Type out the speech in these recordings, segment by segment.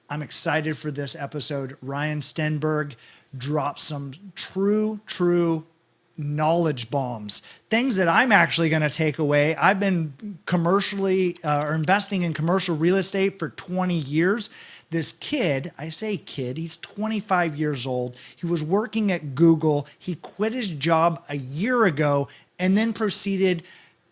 I'm excited for this episode. Ryan Stenberg dropped some true knowledge bombs, things that I'm actually going to take away. I've been commercially or investing in commercial real estate for 20 years. This kid, I say kid, he's 25 years old. He was working at Google. He quit his job a year ago and then proceeded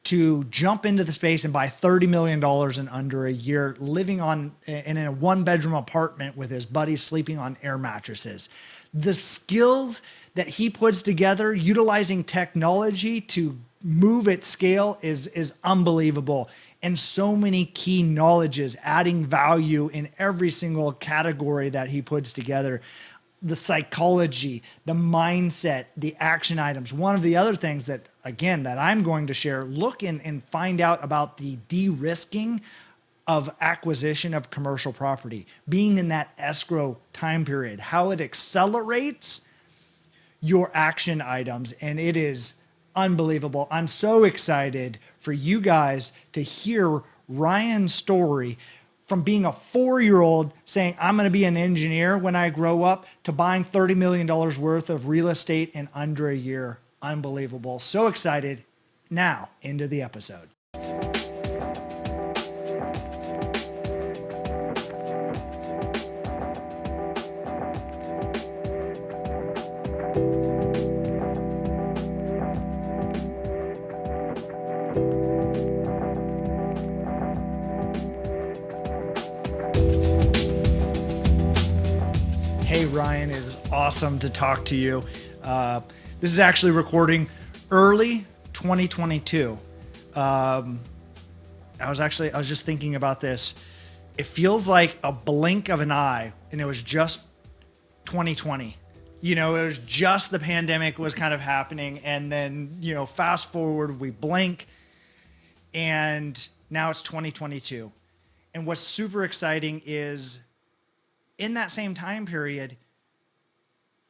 to jump into the space and buy $30 million in under a year, living in a one-bedroom apartment with his buddies, sleeping on air mattresses. The skills that he puts together utilizing technology to move at scale is unbelievable. And so many key knowledges, adding value in every single category that he puts together. The psychology, the mindset, the action items. One of the other things that, again, that I'm going to share, look and find out about the de-risking of acquisition of commercial property, being in that escrow time period, how it accelerates your action items. And it is unbelievable. I'm so excited for you guys to hear Ryan's story from being a 4-year-old saying, I'm going to be an engineer when I grow up, to buying $30 million worth of real estate in under a year. Unbelievable. So excited. Now into the episode. Hey, Ryan, it is awesome to talk to you. This is actually recording early 2022. I was just thinking about this. It feels like a blink of an eye, and it was just 2020. It was just the pandemic was kind of happening, and then, fast forward, we blink, and now it's 2022. And what's super exciting is, in that same time period,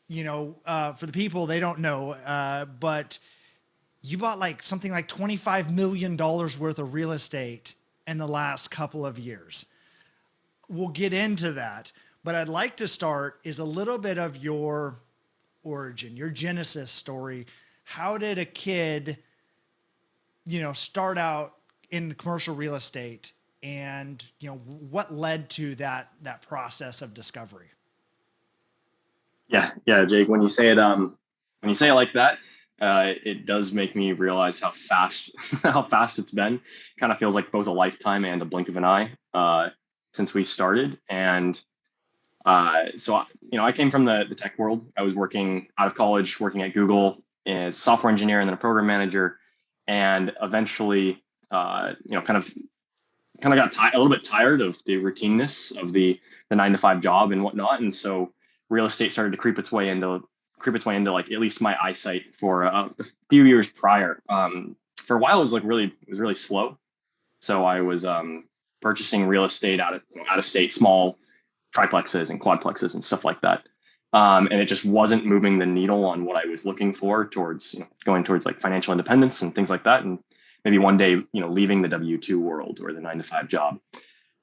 for the people, they don't know, but you bought something like $25 million worth of real estate in the last couple of years. We'll get into that, but I'd like to start is a little bit of your origin, your genesis story. How did a kid, start out in commercial real estate? And what led to that process of discovery? Yeah, Jake. When you say it like that, it does make me realize how fast it's been. Kind of feels like both a lifetime and a blink of an eye since we started. And so I came from the tech world. I was working out of college, working at Google as a software engineer and then a program manager, and eventually, kind of got a little bit tired of the routineness of the 9-to-5 job and whatnot, and so real estate started to creep its way into like at least my eyesight for a few years prior. For a while, it was really slow. So I was purchasing real estate out of state, small triplexes and quadplexes and stuff like that, and it just wasn't moving the needle on what I was looking for towards going towards like financial independence and things like that, and maybe one day, leaving the W-2 world or the 9-to-5 job.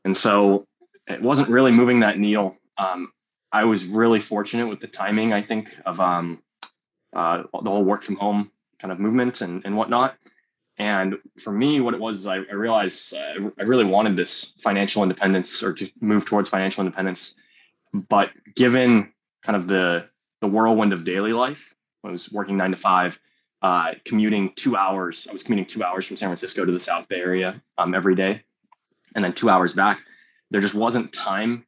And so it wasn't really moving that needle. I was really fortunate with the timing, I think, of the whole work from home kind of movement and whatnot. And for me, what it was is I realized I really wanted this financial independence, or to move towards financial independence. But given kind of the whirlwind of daily life, when I was working 9-to-5, commuting 2 hours. I was commuting 2 hours from San Francisco to the South Bay area every day, and then 2 hours back. There just wasn't time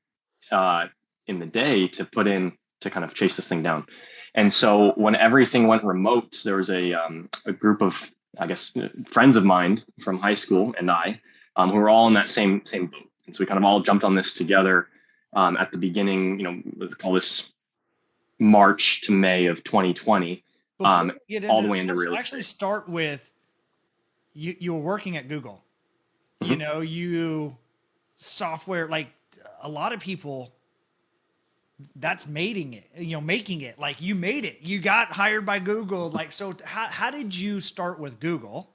in the day to put in to kind of chase this thing down. And so when everything went remote, there was a group of, I guess, friends of mine from high school and I, who were all in that same boat. And so we kind of all jumped on this together at the beginning. Let's call this March to May of 2020. Before we get all the way into real estate. Actually start with you were working at Google. Mm-hmm. You software, like a lot of people, that's making it. Like, you made it. You got hired by Google. Like, so how did you start with Google?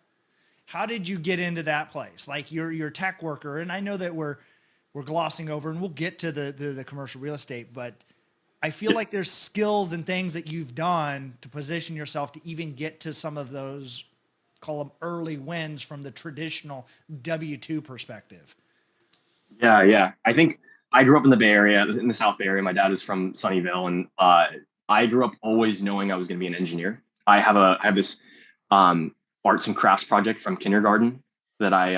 How did you get into that place? Like, you're a tech worker, and I know that we're we're glossing over, and we'll get to the commercial real estate, but I feel Yeah, like there's skills and things that you've done to position yourself to even get to some of those, call them early wins from the traditional W-2 perspective. yeah. I think I grew up in the Bay Area, in the South Bay Area. My dad is from Sunnyvale, and I grew up always knowing I was going to be an engineer. I have this arts and crafts project from kindergarten that I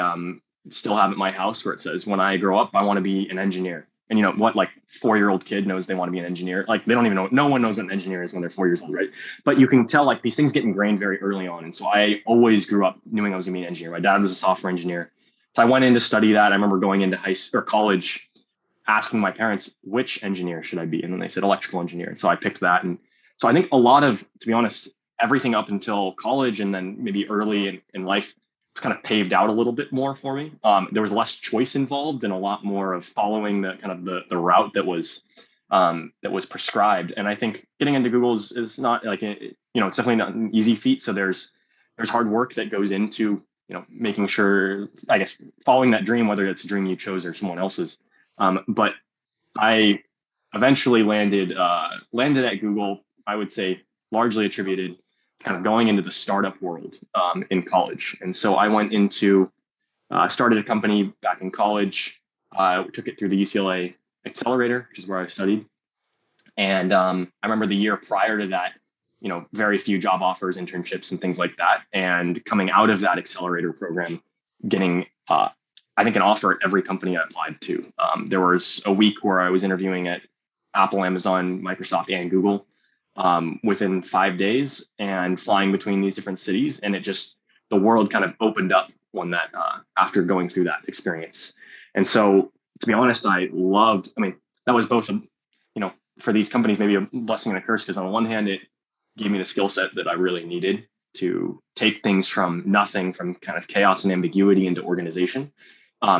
still have at my house where it says, when I grow up, I want to be an engineer. And you know what, like 4-year-old kid knows they want to be an engineer. Like they don't even know, no one knows what an engineer is when they're 4 years old, right? But you can tell like these things get ingrained very early on. And so I always grew up knowing I was gonna be an engineer. My dad was a software engineer. So I went in to study that. I remember going into high school or college asking my parents, which engineer should I be? And then they said electrical engineer. And so I picked that. And so I think a lot of, to be honest, everything up until college and then maybe early in life was kind of paved out a little bit more for me. There was less choice involved and a lot more of following the kind of the route that was prescribed. And I think getting into Google is not like, it's definitely not an easy feat. So there's hard work that goes into, making sure, I guess, following that dream, whether it's a dream you chose or someone else's. But I eventually landed at Google. I would say largely attributed kind of going into the startup world in college, and so I went into started a company back in college. Took it through the UCLA Accelerator, which is where I studied, and I remember the year prior to that, very few job offers, internships, and things like that. And coming out of that accelerator program, getting I think an offer at every company I applied to. There was a week where I was interviewing at Apple, Amazon, Microsoft, and Google within 5 days, and flying between these different cities. And it just, the world kind of opened up when that after going through that experience. And so, to be honest, I loved. I mean, that was both a, for these companies maybe a blessing and a curse, because on the one hand, it gave me the skill set that I really needed to take things from nothing, from kind of chaos and ambiguity, into organization,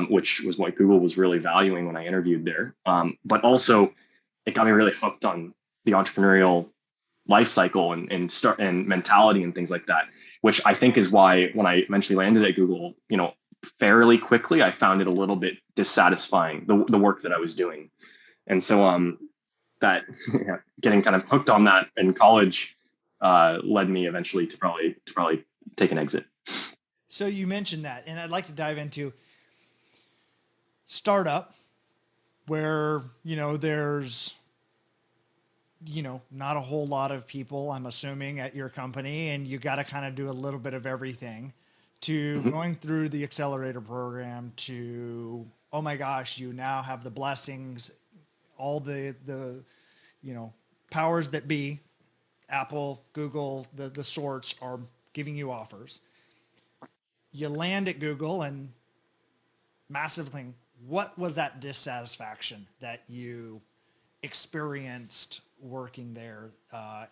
which was what Google was really valuing when I interviewed there. But also, it got me really hooked on the entrepreneurial life cycle and start and mentality and things like that, which I think is why when I eventually landed at Google, fairly quickly, I found it a little bit dissatisfying, the work that I was doing. And so that getting kind of hooked on that in college led me eventually to probably take an exit. So you mentioned that, and I'd like to dive into startup, where there's not a whole lot of people, I'm assuming, at your company, and you got to kind of do a little bit of everything, to Mhm. going through the accelerator program, to, oh my gosh, you now have the blessings, all the powers that be, Apple, Google, the sorts, are giving you offers. You land at Google, and massive thing. What was that dissatisfaction that you experienced working there?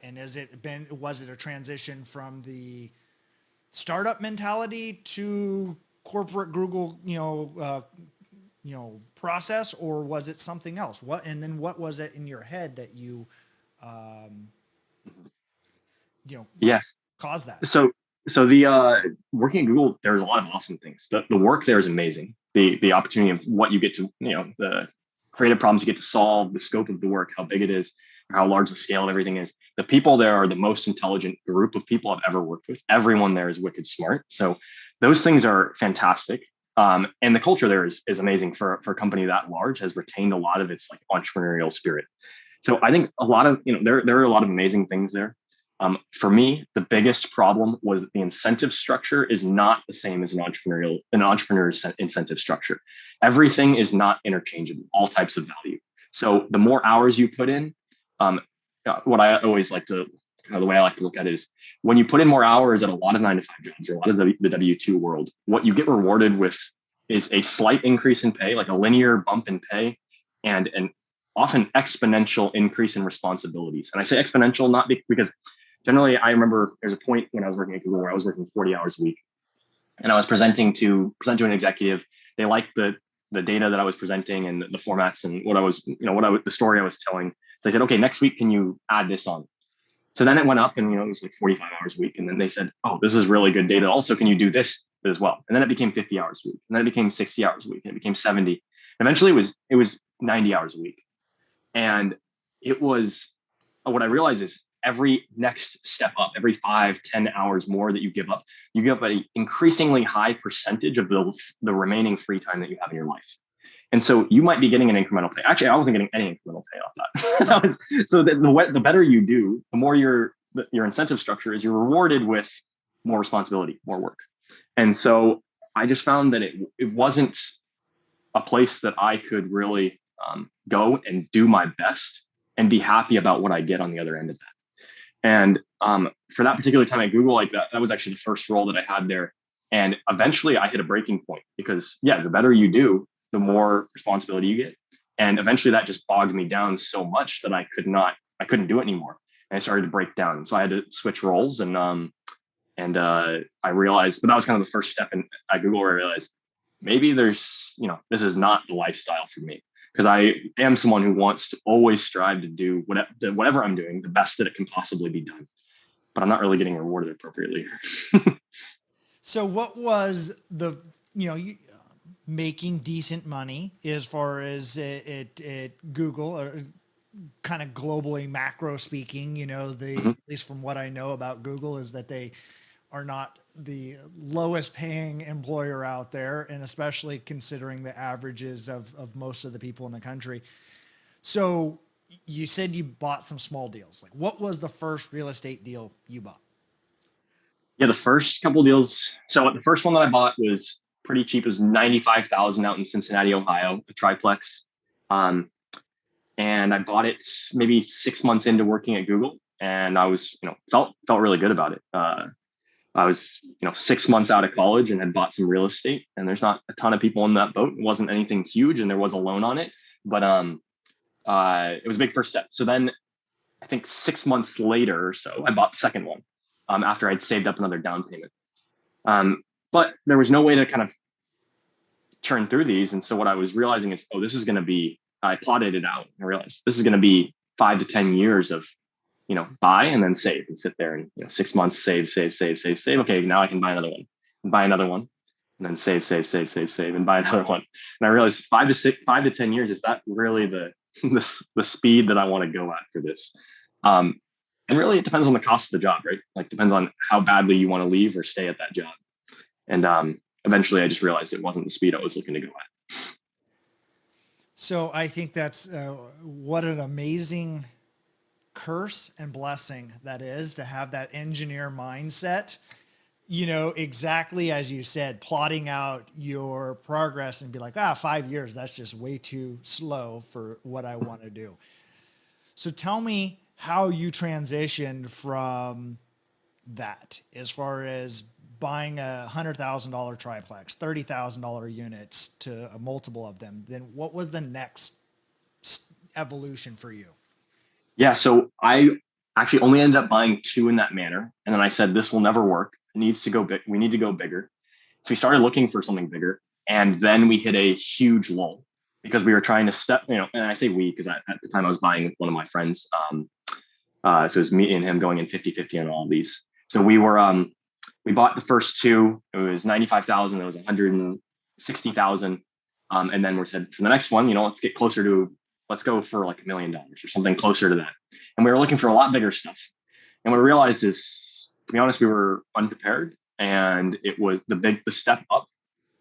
And was it a transition from the startup mentality to corporate Google, process, or was it something else? And then what was it in your head that um, you know, Yes. caused that? So so the working at Google, there's a lot of awesome things. The work there is amazing. The opportunity of what you get to, the creative problems you get to solve, the scope of the work, how big it is, how large the scale of everything is. The people there are the most intelligent group of people I've ever worked with. Everyone there is wicked smart. So those things are fantastic. And the culture there is amazing for a company that large, has retained a lot of its like entrepreneurial spirit. So I think a lot of, there are a lot of amazing things there. For me, the biggest problem was that the incentive structure is not the same as an entrepreneur's incentive structure. Everything is not interchangeable, all types of value. So the more hours you put in, what I always like to, the way I like to look at it is, when you put in more hours at a lot of 9 to 5 jobs or a lot of the W-2 world, what you get rewarded with is a slight increase in pay, like a linear bump in pay, and an often exponential increase in responsibilities. And I say exponential not because generally, I remember there's a point when I was working at Google where I was working 40 hours a week, and I was present to an executive. They liked the data that I was presenting and the formats and what I was, the story I was telling. So they said, okay, next week, can you add this on? So then it went up, and it was like 45 hours a week. And then they said, oh, this is really good data. Also, can you do this as well? And then it became 50 hours a week. And then it became 60 hours a week. And it became 70. Eventually it was 90 hours a week. And it was what I realized is every next step up, every 5, 10 hours more that you give up an increasingly high percentage of the remaining free time that you have in your life. And so you might be getting an incremental pay. Actually, I wasn't getting any incremental pay off that. So the better you do, the more your incentive structure is, you're rewarded with more responsibility, more work. And so I just found that it wasn't a place that I could really go and do my best and be happy about what I get on the other end of that. And for that particular time at Google, like that was actually the first role that I had there. And eventually I hit a breaking point because, yeah, the better you do, the more responsibility you get. And eventually that just bogged me down so much that I couldn't do it anymore. And I started to break down. So I had to switch roles, and I realized, but that was kind of the first step at Google, where I realized maybe this is not the lifestyle for me, because I am someone who wants to always strive to do whatever I'm doing the best that it can possibly be done, but I'm not really getting rewarded appropriately. So what was making decent money as far as it Google, or kind of globally macro speaking, Mhm. at least from what I know about Google is that they are not the lowest paying employer out there, and especially considering the averages of most of the people in the country. So you said you bought some small deals. Like, what was the first real estate deal you bought? Yeah, the first couple deals. So the first one that I bought was pretty cheap. It was 95,000 out in Cincinnati, Ohio, a triplex. Um, and I bought it maybe 6 months into working at Google, and I was, felt really good about it. I was, 6 months out of college and had bought some real estate, and there's not a ton of people in that boat. It wasn't anything huge, and there was a loan on it, but it was a big first step. So then I think 6 months later or so, I bought the second one, after I'd saved up another down payment. But there was no way to kind of churn through these. And so what I was realizing is, oh, this is going to be, I plotted it out. I realized this is going to be 5 to 10 years of, buy and then save and sit there and, 6 months, save, save, save, save, save. Okay, now I can buy another one and buy another one, and then save, save, save, save, save, and buy another one. And I realized 5 to 10 years, is that really the speed that I want to go at for this? Um, and really, it depends on the cost of the job, right? Like, depends on how badly you want to leave or stay at that job. And eventually, I just realized it wasn't the speed I was looking to go at. So I think that's what an amazing curse and blessing that is, to have that engineer mindset, exactly as you said, plotting out your progress and be like, 5 years, that's just way too slow for what I want to do. So tell me how you transitioned from that, as far as buying $100,000 triplex, $30,000 units, to a multiple of them. Then what was the next evolution for you? Yeah, so I actually only ended up buying two in that manner, and then I said this will never work. It needs to go big. We need to go bigger. So we started looking for something bigger, and then we hit a huge lull because we were trying to step, and I say we because at the time I was buying with one of my friends. So it was me and him going in 50-50 on all of these. So we bought the first two. It was 95,000. It was 160,000. And then we said for the next one, let's go for like $1 million or something closer to that. And we were looking for a lot bigger stuff. And what we realized is, to be honest, we were unprepared, and the step up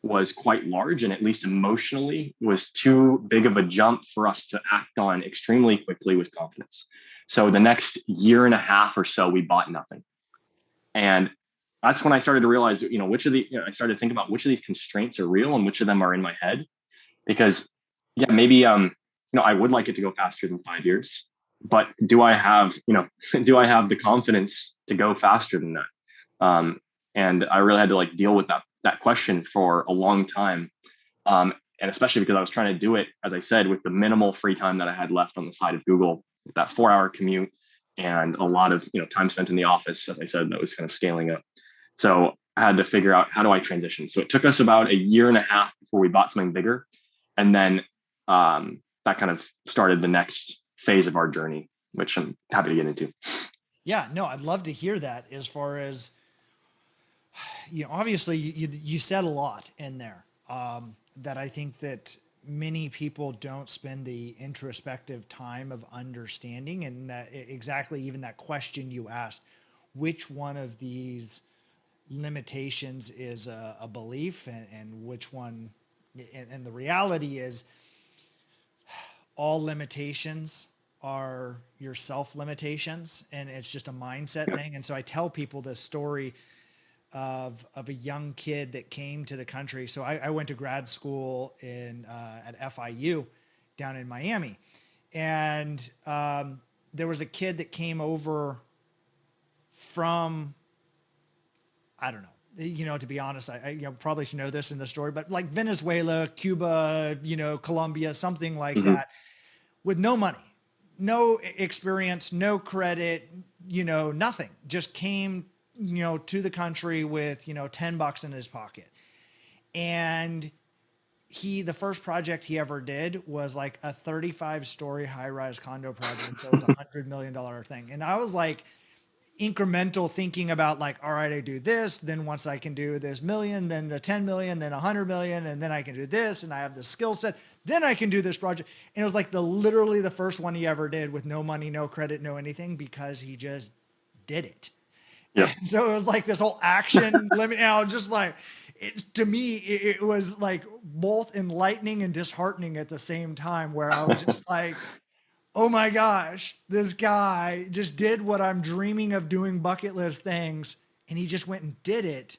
was quite large, and at least emotionally was too big of a jump for us to act on extremely quickly with confidence. So the next year and a half or so, we bought nothing. And that's when I started to realize, I started to think about which of these constraints are real and which of them are in my head. Because, yeah, maybe, I would like it to go faster than 5 years, but do I have, do I have the confidence to go faster than that? And I really had to like deal with that question for a long time. And especially because I was trying to do it, as I said, with the minimal free time that I had left on the side of Google, that 4 hour commute and a lot of, time spent in the office. As I said, that was kind of scaling up. So I had to figure out, how do I transition? So it took us about a year and a half before we bought something bigger. And then that kind of started the next phase of our journey, which I'm happy to get into. Yeah, no, I'd love to hear that. As far as, obviously you said a lot in there, that I think that many people don't spend the introspective time of understanding, and that exactly even that question you asked, which one of these limitations is a belief, and which one, and the reality is all limitations are your self limitations, and it's just a mindset thing. And so I tell people this story of a young kid that came to the country. So I went to grad school at FIU down in Miami, and there was a kid that came over from, I don't know. To be honest, I probably should know this in the story, but like Venezuela, Cuba, Colombia, something like Hmm. that, with no money, no experience, no credit, nothing. Just came, to the country with, $10 in his pocket. And the first project he ever did was like a 35-story high-rise condo project. So it was $100 million thing. And I was like, incremental thinking about like, all right, I do this, then once I can do this million, then the 10 million, then 100 million, and then I can do this, and I have the skill set, then I can do this project. And it was like literally the first one he ever did with no money, no credit, no anything, because he just did it. Yep. And so it was like this whole action limit. Now, just like to me, it was like both enlightening and disheartening at the same time, where I was just like, oh my gosh, this guy just did what I'm dreaming of doing, bucket list things, and he just went and did it.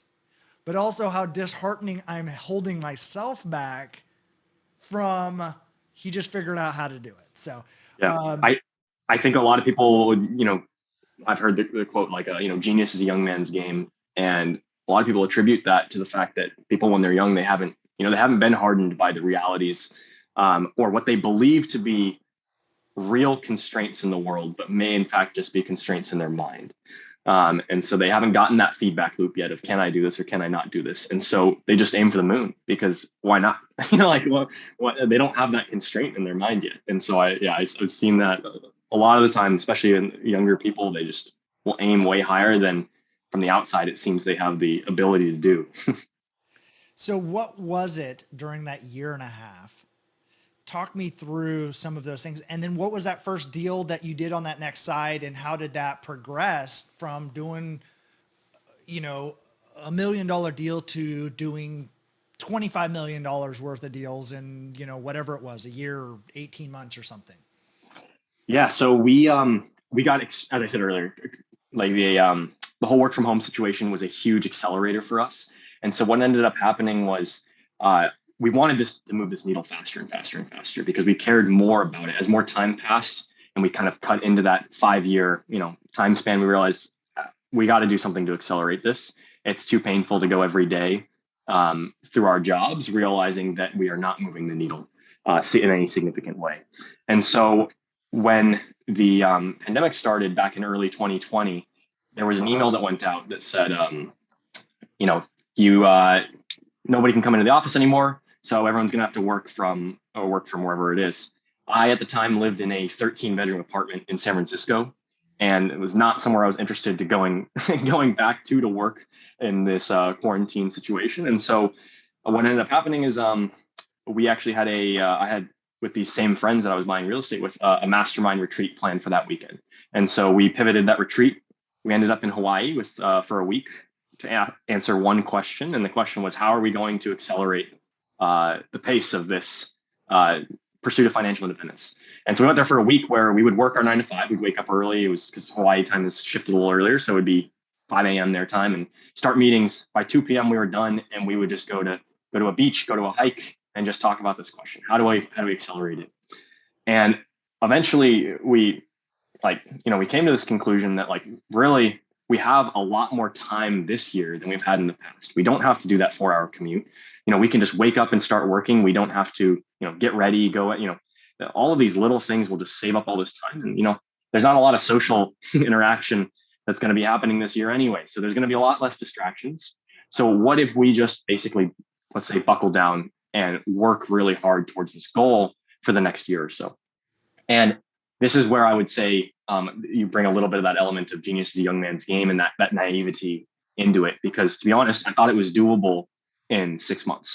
But also how disheartening I'm holding myself back from he just figured out how to do it. So, Yeah. um, I think a lot of people would, I've heard the quote like, genius is a young man's game. And a lot of people attribute that to the fact that people, when they're young, they haven't been hardened by the realities, or what they believe to be real constraints in the world, but may in fact just be constraints in their mind. And so they haven't gotten that feedback loop yet of, can I do this or can I not do this? And so they just aim for the moon, because why not? Like, they don't have that constraint in their mind yet. And so I've seen that a lot of the time, especially in younger people, they just will aim way higher than from the outside it seems they have the ability to do. so what was it during that year and a half? Talk me through some of those things. And then what was that first deal that you did on that next side, and how did that progress from doing, you know, $1 million deal to doing $25 million worth of deals in, whatever it was, a year, 18 months or something? Yeah, so we got, as I said earlier, like the whole work from home situation was a huge accelerator for us. And so what ended up happening was, uh, we wanted this to move this needle faster and faster and faster, because we cared more about it as more time passed, and we kind of cut into that 5 year time span. We realized, we got to do something to accelerate this. It's too painful to go every day, through our jobs, realizing that we are not moving the needle, in any significant way. And so when the pandemic started back in early 2020, there was an email that went out that said, you know, you nobody can come into the office anymore, so everyone's going to have to work from wherever it is. I at the time lived in a 13-bedroom apartment in San Francisco, and it was not somewhere I was interested to going going back to work in this quarantine situation. And so what ended up happening is, we actually had I had, with these same friends that I was buying real estate with, a mastermind retreat planned for that weekend. And so we pivoted that retreat. We ended up in Hawaii for a week to answer one question, and the question was, how are we going to accelerate the pace of this pursuit of financial independence? And so we went there for a week where we would work our 9 to 5. We'd wake up early. It was because Hawaii time is shifted a little earlier, so it'd be 5 a.m. their time, and start meetings by 2 p.m. We were done, and we would just go to a beach, go to a hike, and just talk about this question: how do we accelerate it? And eventually, we came to this conclusion that, like, really, we have a lot more time this year than we've had in the past. We don't have to do that 4 hour commute. We can just wake up and start working. We don't have to, get ready, go, all of these little things will just save up all this time. And, there's not a lot of social interaction that's going to be happening this year anyway. So there's going to be a lot less distractions. So what if we just basically, let's say, buckle down and work really hard towards this goal for the next year or so? And this is where I would say, you bring a little bit of that element of genius is a young man's game, and that naivety into it. Because, to be honest, I thought it was doable in 6 months.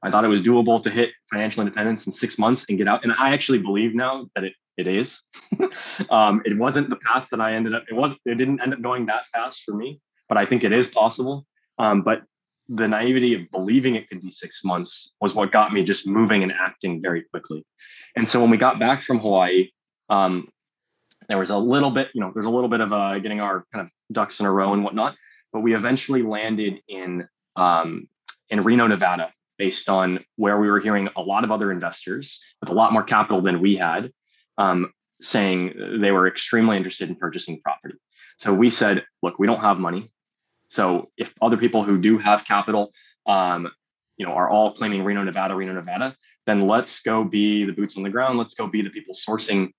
I thought it was doable to hit financial independence in 6 months and get out. And I actually believe now that it is. It wasn't the path that I ended up, it didn't end up going that fast for me, but I think it is possible. But the naivety of believing it could be 6 months was what got me just moving and acting very quickly. And so when we got back from Hawaii, um, there was a little bit, there's a little bit of getting our kind of ducks in a row and whatnot, but we eventually landed in Reno, Nevada, based on where we were hearing a lot of other investors with a lot more capital than we had, saying they were extremely interested in purchasing property. So we said, look, we don't have money. So if other people who do have capital, are all claiming Reno, Nevada, then let's go be the boots on the ground. Let's go be the people sourcing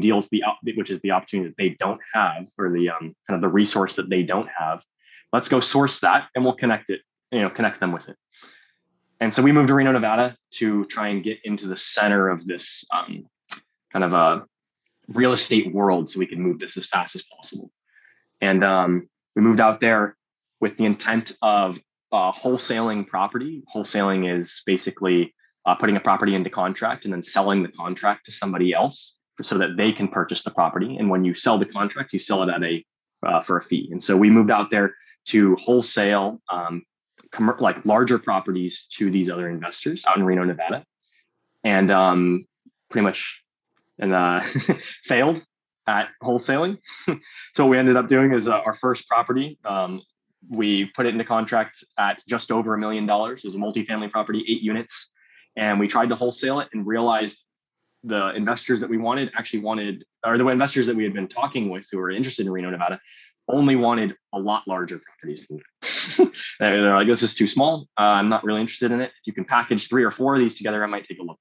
deals, which is the opportunity that they don't have, or the kind of the resource that they don't have. Let's go source that, and we'll connect them with it. And so we moved to Reno, Nevada to try and get into the center of this kind of a real estate world, so we can move this as fast as possible. And we moved out there with the intent of wholesaling property. Wholesaling is basically putting a property into contract and then selling the contract to somebody else so that they can purchase the property. And when you sell the contract, you sell it at for a fee. And so we moved out there to wholesale like larger properties to these other investors out in Reno, Nevada, and pretty much failed at wholesaling. So what we ended up doing is our first property, we put it into contract at just over $1 million. It was a multifamily property, 8 units. And we tried to wholesale it and realized the investors that we the investors that we had been talking with who were interested in Reno, Nevada, only wanted a lot larger properties than that. They're like, this is too small. I'm not really interested in it. If you can package 3 or 4 of these together, I might take a look.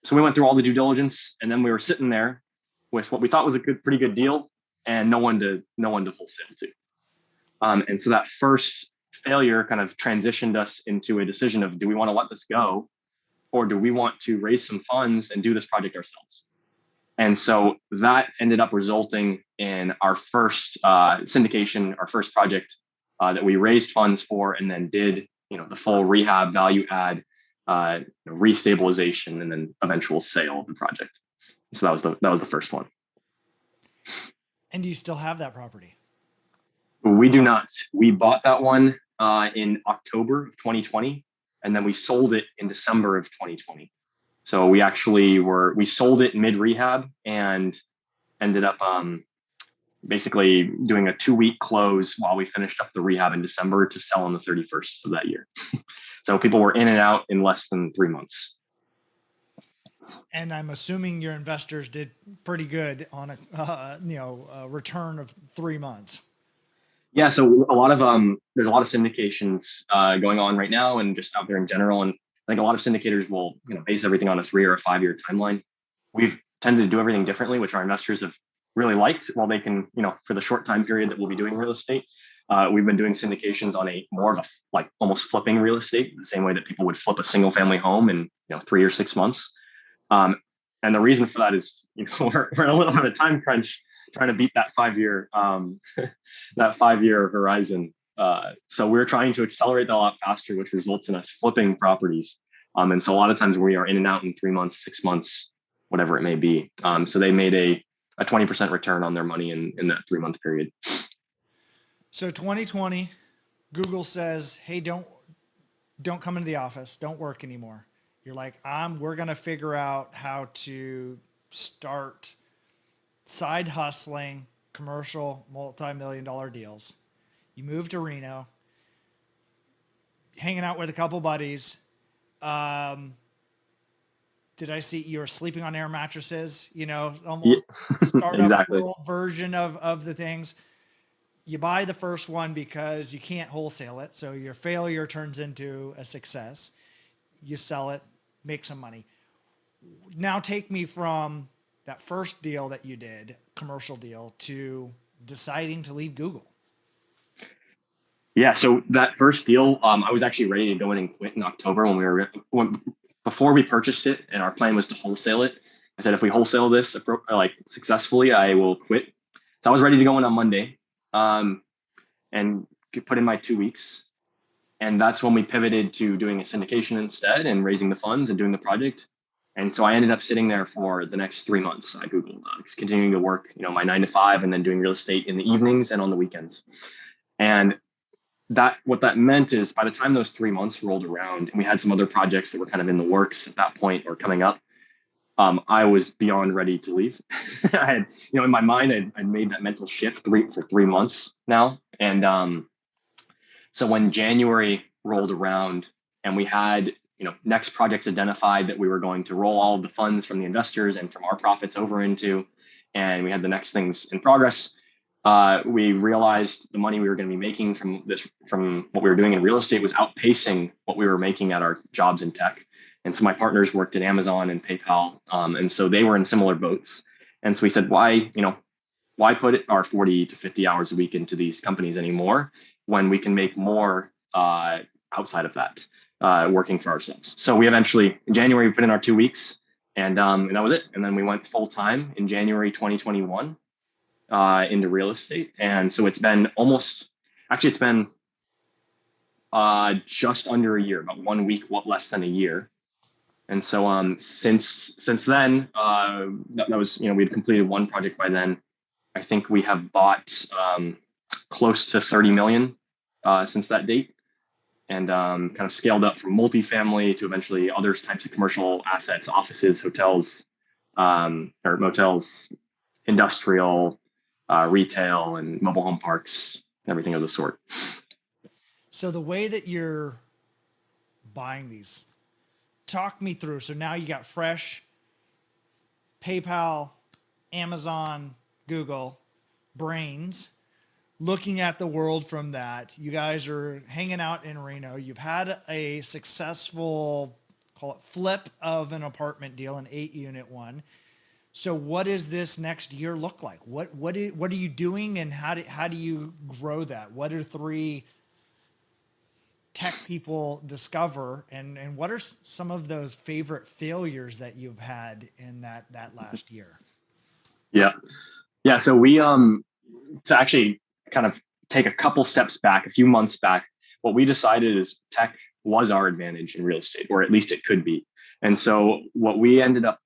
So we went through all the due diligence, and then we were sitting there with what we thought was pretty good deal, and no one to wholesale to. And so that first failure kind of transitioned us into a decision of, do we want to let this go, or do we want to raise some funds and do this project ourselves? And so that ended up resulting in our first syndication, our first project that we raised funds for, and then did the full rehab, value add, restabilization, and then eventual sale of the project. So that was the first one. And do you still have that property? We do not. We bought that one in October of 2020, and then we sold it in December of 2020. So we sold it mid rehab and ended up basically doing a 2-week close while we finished up the rehab in December to sell on the 31st of that year. So people were in and out in less than 3 months. And I'm assuming your investors did pretty good on a return of 3 months. Yeah, so there's a lot of syndications going on right now, and just out there in general. And I think a lot of syndicators will base everything on a 3 or a 5-year timeline. We've tended to do everything differently, which our investors have really liked. While they can, for the short time period that we'll be doing real estate, we've been doing syndications on a more of a like almost flipping real estate, the same way that people would flip a single family home in 3 or 6 months. And the reason for that is, we're in a little bit of a time crunch trying to beat that 5-year that 5-year horizon. So we're trying to accelerate that a lot faster, which results in us flipping properties. And so a lot of times we are in and out in 3 months, 6 months, whatever it may be. So they made a 20% return on their money in that 3-month period. So 2020, Google says, hey, don't come into the office. Don't work anymore. You're like, we're going to figure out how to start side hustling commercial multi-million-dollar deals. You move to Reno, hanging out with a couple buddies. Did I see you were sleeping on air mattresses? Almost startup Exactly. world version of the things. You buy the first one because you can't wholesale it. So your failure turns into a success. You sell it, make some money. Now take me from that first deal that you did, commercial deal, to deciding to leave Google. Yeah, so that first deal, I was actually ready to go in and quit in October before we purchased it, and our plan was to wholesale it. I said, if we wholesale this successfully, I will quit. So I was ready to go in on Monday, and put in my 2 weeks. And that's when we pivoted to doing a syndication instead and raising the funds and doing the project. And so I ended up sitting there for the next 3 months at Google, continuing to work, my 9 to 5, and then doing real estate in the evenings and on the weekends. And that what that meant is by the time those 3 months rolled around, and we had some other projects that were kind of in the works at that point or coming up, I was beyond ready to leave. I had, in my mind, I'd made that mental shift for 3 months now, and so when January rolled around and we had, next projects identified that we were going to roll all of the funds from the investors and from our profits over into, and we had the next things in progress, we realized the money we were going to be making from what we were doing in real estate was outpacing what we were making at our jobs in tech. And so my partners worked at Amazon and PayPal, and so they were in similar boats. And so we said, why put our 40 to 50 hours a week into these companies anymore when we can make more outside of that, working for ourselves? So we eventually, in January, we put in our 2 weeks, and that was it. And then we went full time in January 2021 into real estate. And so it's been just under a year, about 1 week, less than a year. And so since then, that was, we had completed one project by then. I think we have bought close to 30 million since that date, and kind of scaled up from multifamily to eventually other types of commercial assets, offices, hotels, or motels, industrial, retail, and mobile home parks, everything of the sort. So the way that you're buying these, talk me through. So now you got Fresh, PayPal, Amazon, Google, Brains, looking at the world from that. You guys are hanging out in Reno. You've had a successful, call it flip of an apartment deal, an 8-unit one. So what does this next year look like? What are you doing, and how do you grow that? What are 3 tech people discover, and what are some of those favorite failures that you've had in that last year? Yeah. So we to actually kind of take a couple steps back, a few months back, what we decided is tech was our advantage in real estate, or at least it could be. And so what we ended up,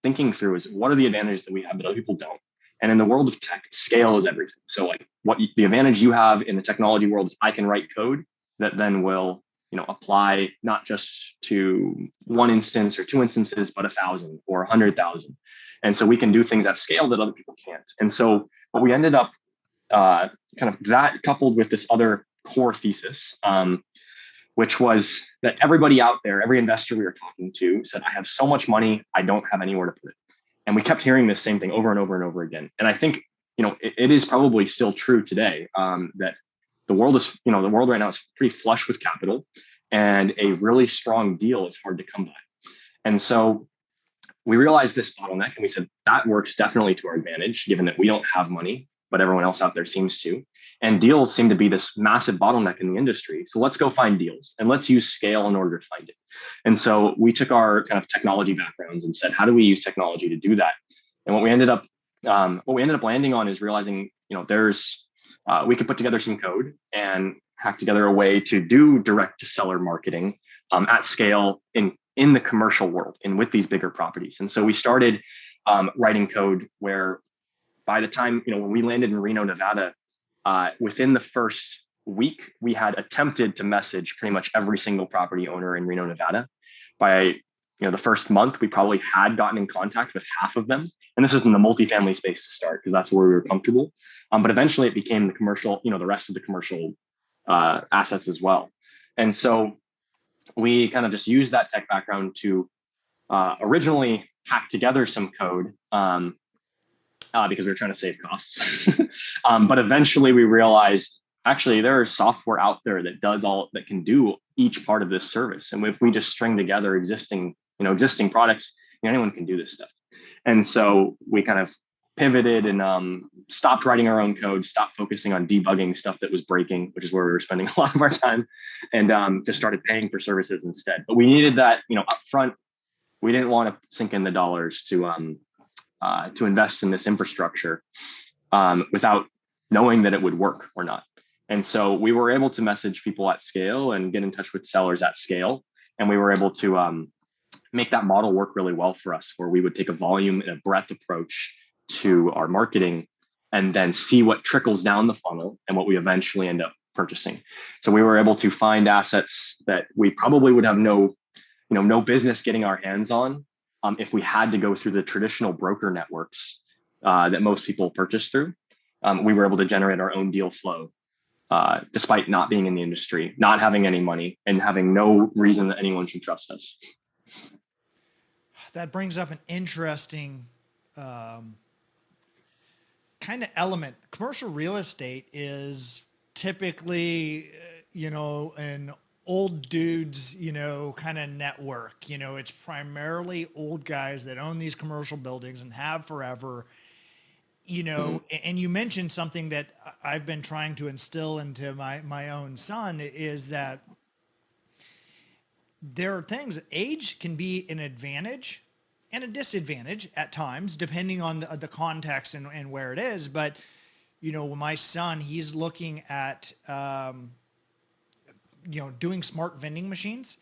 thinking through is, what are the advantages that we have that other people don't? And in the world of tech, scale is everything. So like the advantage you have in the technology world is I can write code that then will, apply not just to one instance or 2 instances, but 1,000 or 100,000. And so we can do things at scale that other people can't. And so what we ended up kind of that coupled with this other core thesis, which was that everybody out there, every investor we were talking to said, I have so much money, I don't have anywhere to put it. And we kept hearing this same thing over and over and over again. And I think, it is probably still true today, that the world right now is pretty flush with capital, and a really strong deal is hard to come by. And so we realized this bottleneck, and we said that works definitely to our advantage, given that we don't have money, but everyone else out there seems to. And deals seem to be this massive bottleneck in the industry. So let's go find deals, and let's use scale in order to find it. And so we took our kind of technology backgrounds and said, how do we use technology to do that? And what we ended up landing on is realizing, we could put together some code and hack together a way to do direct to seller marketing at scale in the commercial world and with these bigger properties. And so we started writing code where by the time, when we landed in Reno, Nevada, within the first week, we had attempted to message pretty much every single property owner in Reno, Nevada. By the first month, we probably had gotten in contact with half of them. And this is in the multifamily space to start, because that's where we were comfortable. But eventually it became the commercial, the rest of the commercial assets as well. And so we kind of just used that tech background to originally hack together some code because we were trying to save costs. But eventually we realized, actually, there is software out there that can do each part of this service. And if we just string together existing products, anyone can do this stuff. And so we kind of pivoted and stopped writing our own code, stopped focusing on debugging stuff that was breaking, which is where we were spending a lot of our time, and just started paying for services instead. But we needed that, up front. We didn't want to sink in the dollars to invest in this infrastructure without knowing that it would work or not. And so we were able to message people at scale and get in touch with sellers at scale. And we were able to make that model work really well for us, where we would take a volume and a breadth approach to our marketing and then see what trickles down the funnel and what we eventually end up purchasing. So we were able to find assets that we probably would have no business getting our hands on if we had to go through the traditional broker networks that most people purchase through. We were able to generate our own deal flow despite not being in the industry, not having any money, and having no reason that anyone should trust us. That brings up an interesting kind of element. Commercial real estate is typically, an old dudes, kind of network. It's primarily old guys that own these commercial buildings and have forever. And you mentioned something that I've been trying to instill into my own son is that there are things, age can be an advantage and a disadvantage at times, depending on the context and where it is. But, my son, he's looking at, doing smart vending machines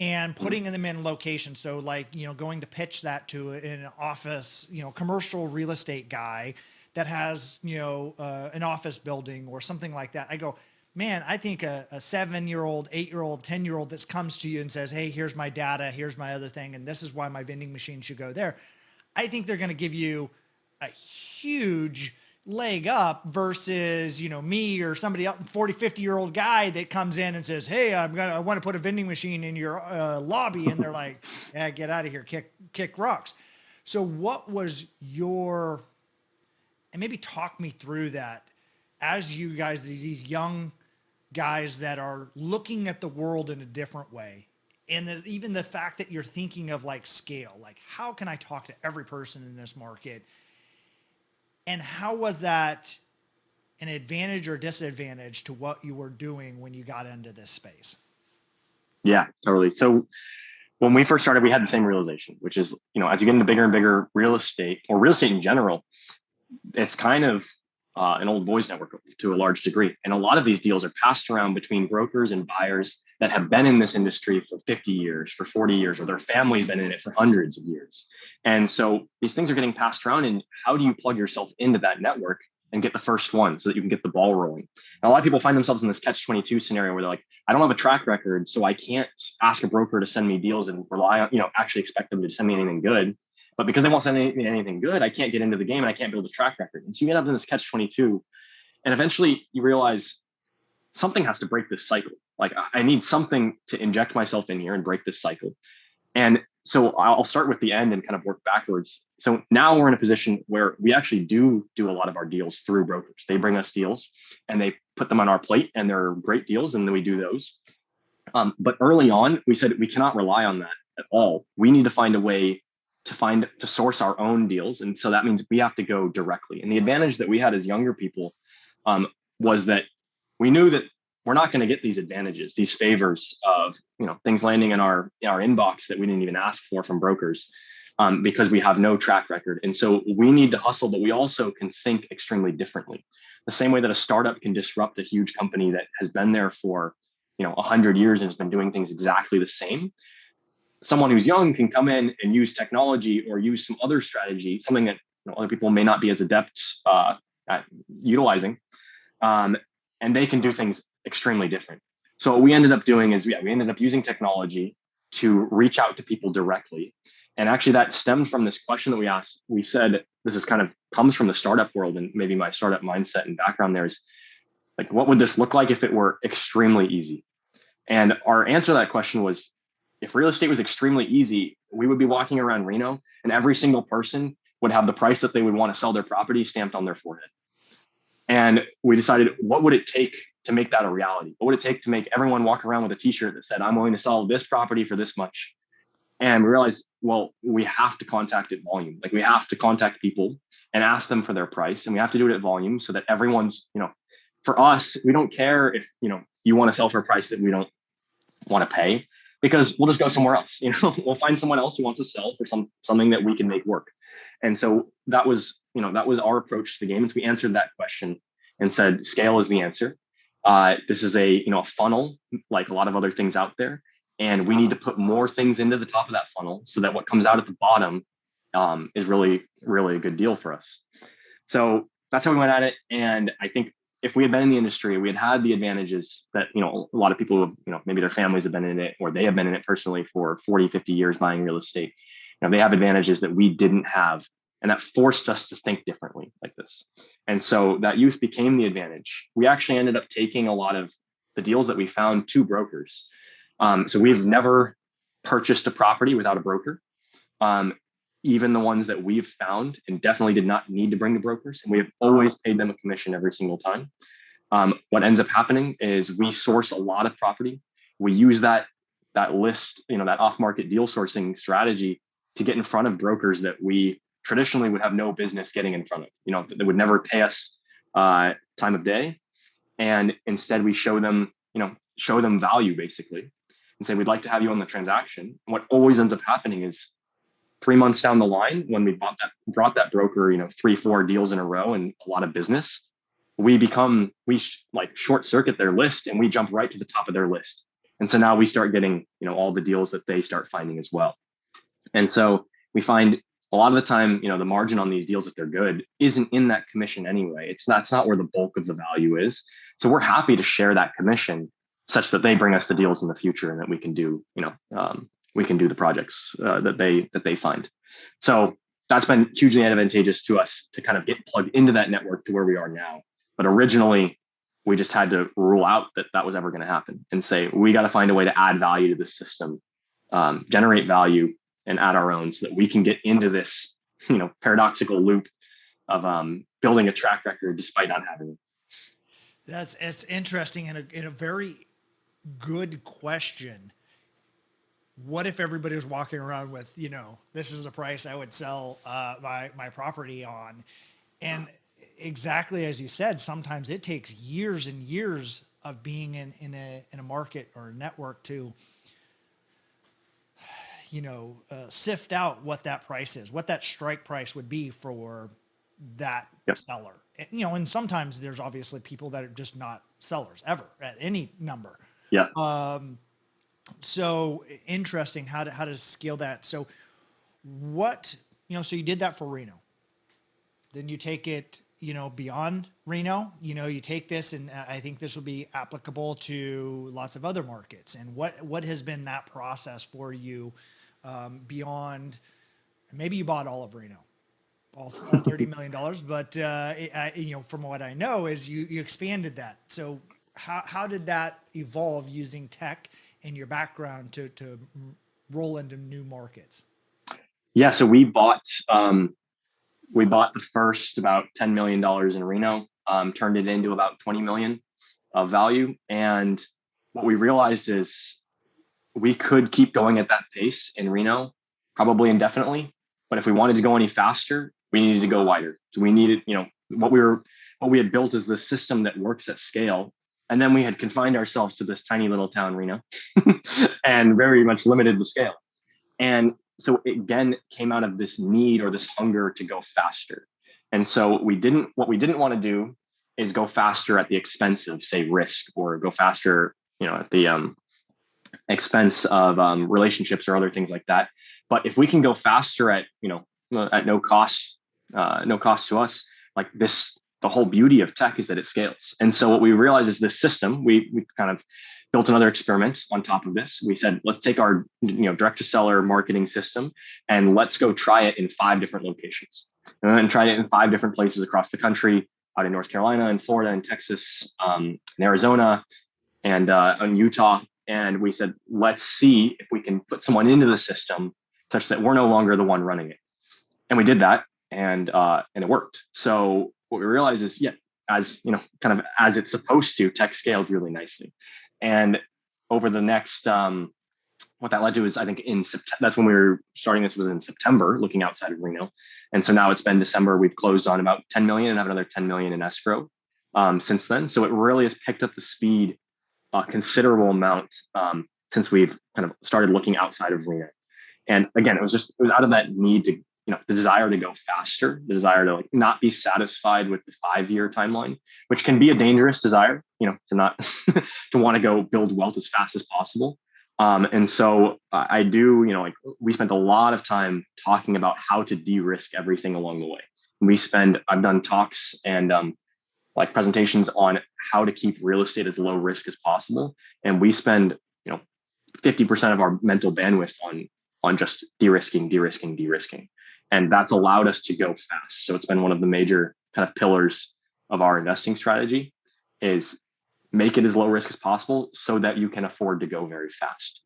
and putting them in locations. So like, going to pitch that to an office, commercial real estate guy that has, an office building or something like that. I go, man, I think a 7-year-old, 8-year-old, 10-year-old that comes to you and says, hey, here's my data, here's my other thing, and this is why my vending machine should go there. I think they're going to give you a huge leg up versus, me or somebody else, 40, 50-year-old guy that comes in and says, hey, I want to put a vending machine in your lobby. And they're like, yeah, get out of here, kick rocks. So what was and maybe talk me through that as you guys, these young guys that are looking at the world in a different way. And even the fact that you're thinking of like scale, like how can I talk to every person in this market? And how was that an advantage or disadvantage to what you were doing when you got into this space? Yeah, totally. So when we first started, we had the same realization, which is, as you get into bigger and bigger real estate or real estate in general, it's kind of an old boys network to a large degree. And a lot of these deals are passed around between brokers and buyers that have been in this industry for 50 years, for 40 years, or their family's been in it for hundreds of years. And so these things are getting passed around. And how do you plug yourself into that network and get the first one so that you can get the ball rolling? And a lot of people find themselves in this catch-22 scenario where they're like, I don't have a track record, so I can't ask a broker to send me deals and rely on, actually expect them to send me anything good. But because they won't send me anything good, I can't get into the game and I can't build a track record. And so you end up in this catch-22. And eventually you realize something has to break this cycle. Like I need something to inject myself in here and break this cycle. And so I'll start with the end and kind of work backwards. So now we're in a position where we actually do a lot of our deals through brokers. They bring us deals and they put them on our plate and they're great deals. And then we do those. But early on, we said we cannot rely on that at all. We need to find a way to source our own deals. And so that means we have to go directly. And the advantage that we had as younger people was that we knew that we're not going to get these advantages, these favors of things landing in our inbox that we didn't even ask for from brokers because we have no track record. And so we need to hustle, but we also can think extremely differently. The same way that a startup can disrupt a huge company that has been there for 100 years and has been doing things exactly the same. Someone who's young can come in and use technology or use some other strategy, something that other people may not be as adept at utilizing, and they can do things extremely different. So what we ended up doing is we ended up using technology to reach out to people directly. And actually that stemmed from this question that we asked. We said, this is kind of comes from the startup world and maybe my startup mindset and background there is like, what would this look like if it were extremely easy? And our answer to that question was, if real estate was extremely easy, we would be walking around Reno and every single person would have the price that they would want to sell their property stamped on their forehead. And we decided, what would it take to make that a reality? What would it take to make everyone walk around with a t-shirt that said, I'm willing to sell this property for this much? And we realized, well, we have to contact at volume. Like we have to contact people and ask them for their price. And we have to do it at volume so that everyone's, for us, we don't care if, you want to sell for a price that we don't want to pay, because we'll just go somewhere else. We'll find someone else who wants to sell for something that we can make work. And so that was our approach to the game. And we answered that question and said, scale is the answer. This is a funnel like a lot of other things out there, and we need to put more things into the top of that funnel so that what comes out at the bottom is really really a good deal for us. So that's how we went at it. And I think if we had been in the industry, we had the advantages that, a lot of people have, maybe their families have been in it or they have been in it personally for 40, 50 years buying real estate. They have advantages that we didn't have. And that forced us to think differently like this. And so that youth became the advantage. We actually ended up taking a lot of the deals that we found to brokers. So we've never purchased a property without a broker. Um, Even the ones that we've found and definitely did not need to bring to brokers. And we have always paid them a commission every single time. What ends up happening is we source a lot of property. We use that list, that off-market deal sourcing strategy to get in front of brokers that we traditionally would have no business getting in front of. They would never pay us time of day, and instead we show them value basically, and say we'd like to have you on the transaction. What always ends up happening is 3 months down the line, when we brought that broker, 3, 4 deals in a row and a lot of business, we like short circuit their list and we jump right to the top of their list. And so now we start getting, all the deals that they start finding as well. And so we find a lot of the time, the margin on these deals, if they're good, isn't in that commission anyway. That's not where the bulk of the value is. So we're happy to share that commission such that they bring us the deals in the future and that we can do, we can do the projects that they find. So that's been hugely advantageous to us to kind of get plugged into that network to where we are now. But originally, we just had to rule out that was ever going to happen and say, we got to find a way to add value to the system, generate value and add our own so that we can get into this, paradoxical loop of building a track record despite not having it. It's interesting and a very good question. What if everybody was walking around with, this is the price I would sell my property on? And exactly as you said, sometimes it takes years and years of being in a market or a network to, sift out what that price is, what that strike price would be for that seller. And sometimes there's obviously people that are just not sellers ever at any number. Yeah. So interesting how to scale that. So what, so you did that for Reno. Then you take it, beyond Reno, you take this, and I think this will be applicable to lots of other markets. And what has been that process for you beyond, maybe you bought all of Reno, all $30 million, but from what I know is you expanded that. So how did that evolve using tech and your background to roll into new markets? Yeah. So we bought the first about $10 million in Reno, turned it into about 20 million of value. And what we realized is we could keep going at that pace in Reno, probably indefinitely. But if we wanted to go any faster, we needed to go wider. So we needed, what we had built is this system that works at scale. And then we had confined ourselves to this tiny little town, Reno, and very much limited the scale. And so it again came out of this need or this hunger to go faster. And so what we didn't want to do is go faster at the expense of, say, risk, or go faster, at the expense of relationships or other things like that. But if we can go faster at, at no cost to us, like this, the whole beauty of tech is that it scales. And so what we realized is this system, we kind of built another experiment on top of this. We said, let's take our direct to seller marketing system and let's go try it in 5 different locations, and try it in 5 different places across the country, out in North Carolina and Florida and Texas, in Arizona, and in Utah. And we said, let's see if we can put someone into the system such that we're no longer the one running it. And we did that, and it worked. So what we realized is, as kind of as it's supposed to, tech scaled really nicely. And over the next, what that led to is, I think in September, that's when we were starting this, was in September, looking outside of Reno. And so now it's been December, we've closed on about 10 million and have another 10 million in escrow since then. So it really has picked up the speed a considerable amount since we've kind of started looking outside of Reno. And again, it was out of that need to, the desire to go faster, the desire to not be satisfied with the 5-year timeline, which can be a dangerous desire. to not to want to go build wealth as fast as possible. And so I do, like we spent a lot of time talking about how to de-risk everything along the way. I've done talks and like presentations on how to keep real estate as low risk as possible. And we spend, 50% of our mental bandwidth on just de-risking, de-risking, de-risking. And that's allowed us to go fast. So it's been one of the major kind of pillars of our investing strategy is make it as low risk as possible so that you can afford to go very fast.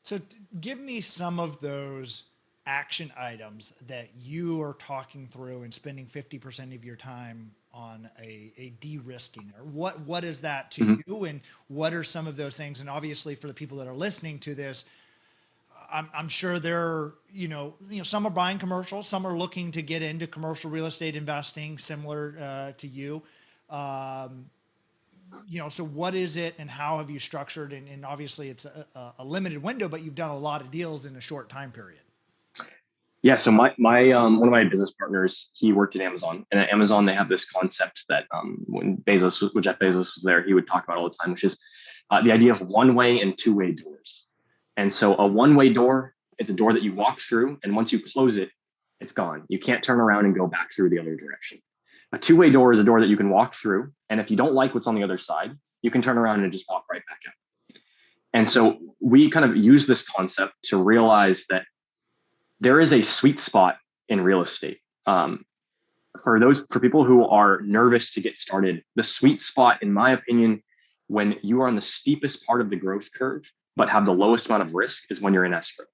So give me some of those action items that you are talking through and spending 50% of your time on a de-risking, or what is that to you, and what are some of those things? And obviously for the people that are listening to this, I'm sure they're, some are buying commercial, some are looking to get into commercial real estate investing similar to you. So what is it and how have you structured? And obviously it's a limited window, but you've done a lot of deals in a short time period. Yeah. So my one of my business partners, he worked at Amazon, and at Amazon they have this concept that when Jeff Bezos was there, he would talk about all the time, which is the idea of one-way and two-way doors. And so a one-way door is a door that you walk through, and once you close it, it's gone. You can't turn around and go back through the other direction. A two-way door is a door that you can walk through, and if you don't like what's on the other side, you can turn around and just walk right back out. And so we kind of use this concept to realize that there is a sweet spot in real estate. For people who are nervous to get started, the sweet spot, in my opinion, when you are on the steepest part of the growth curve, but have the lowest amount of risk, is when you're in escrow.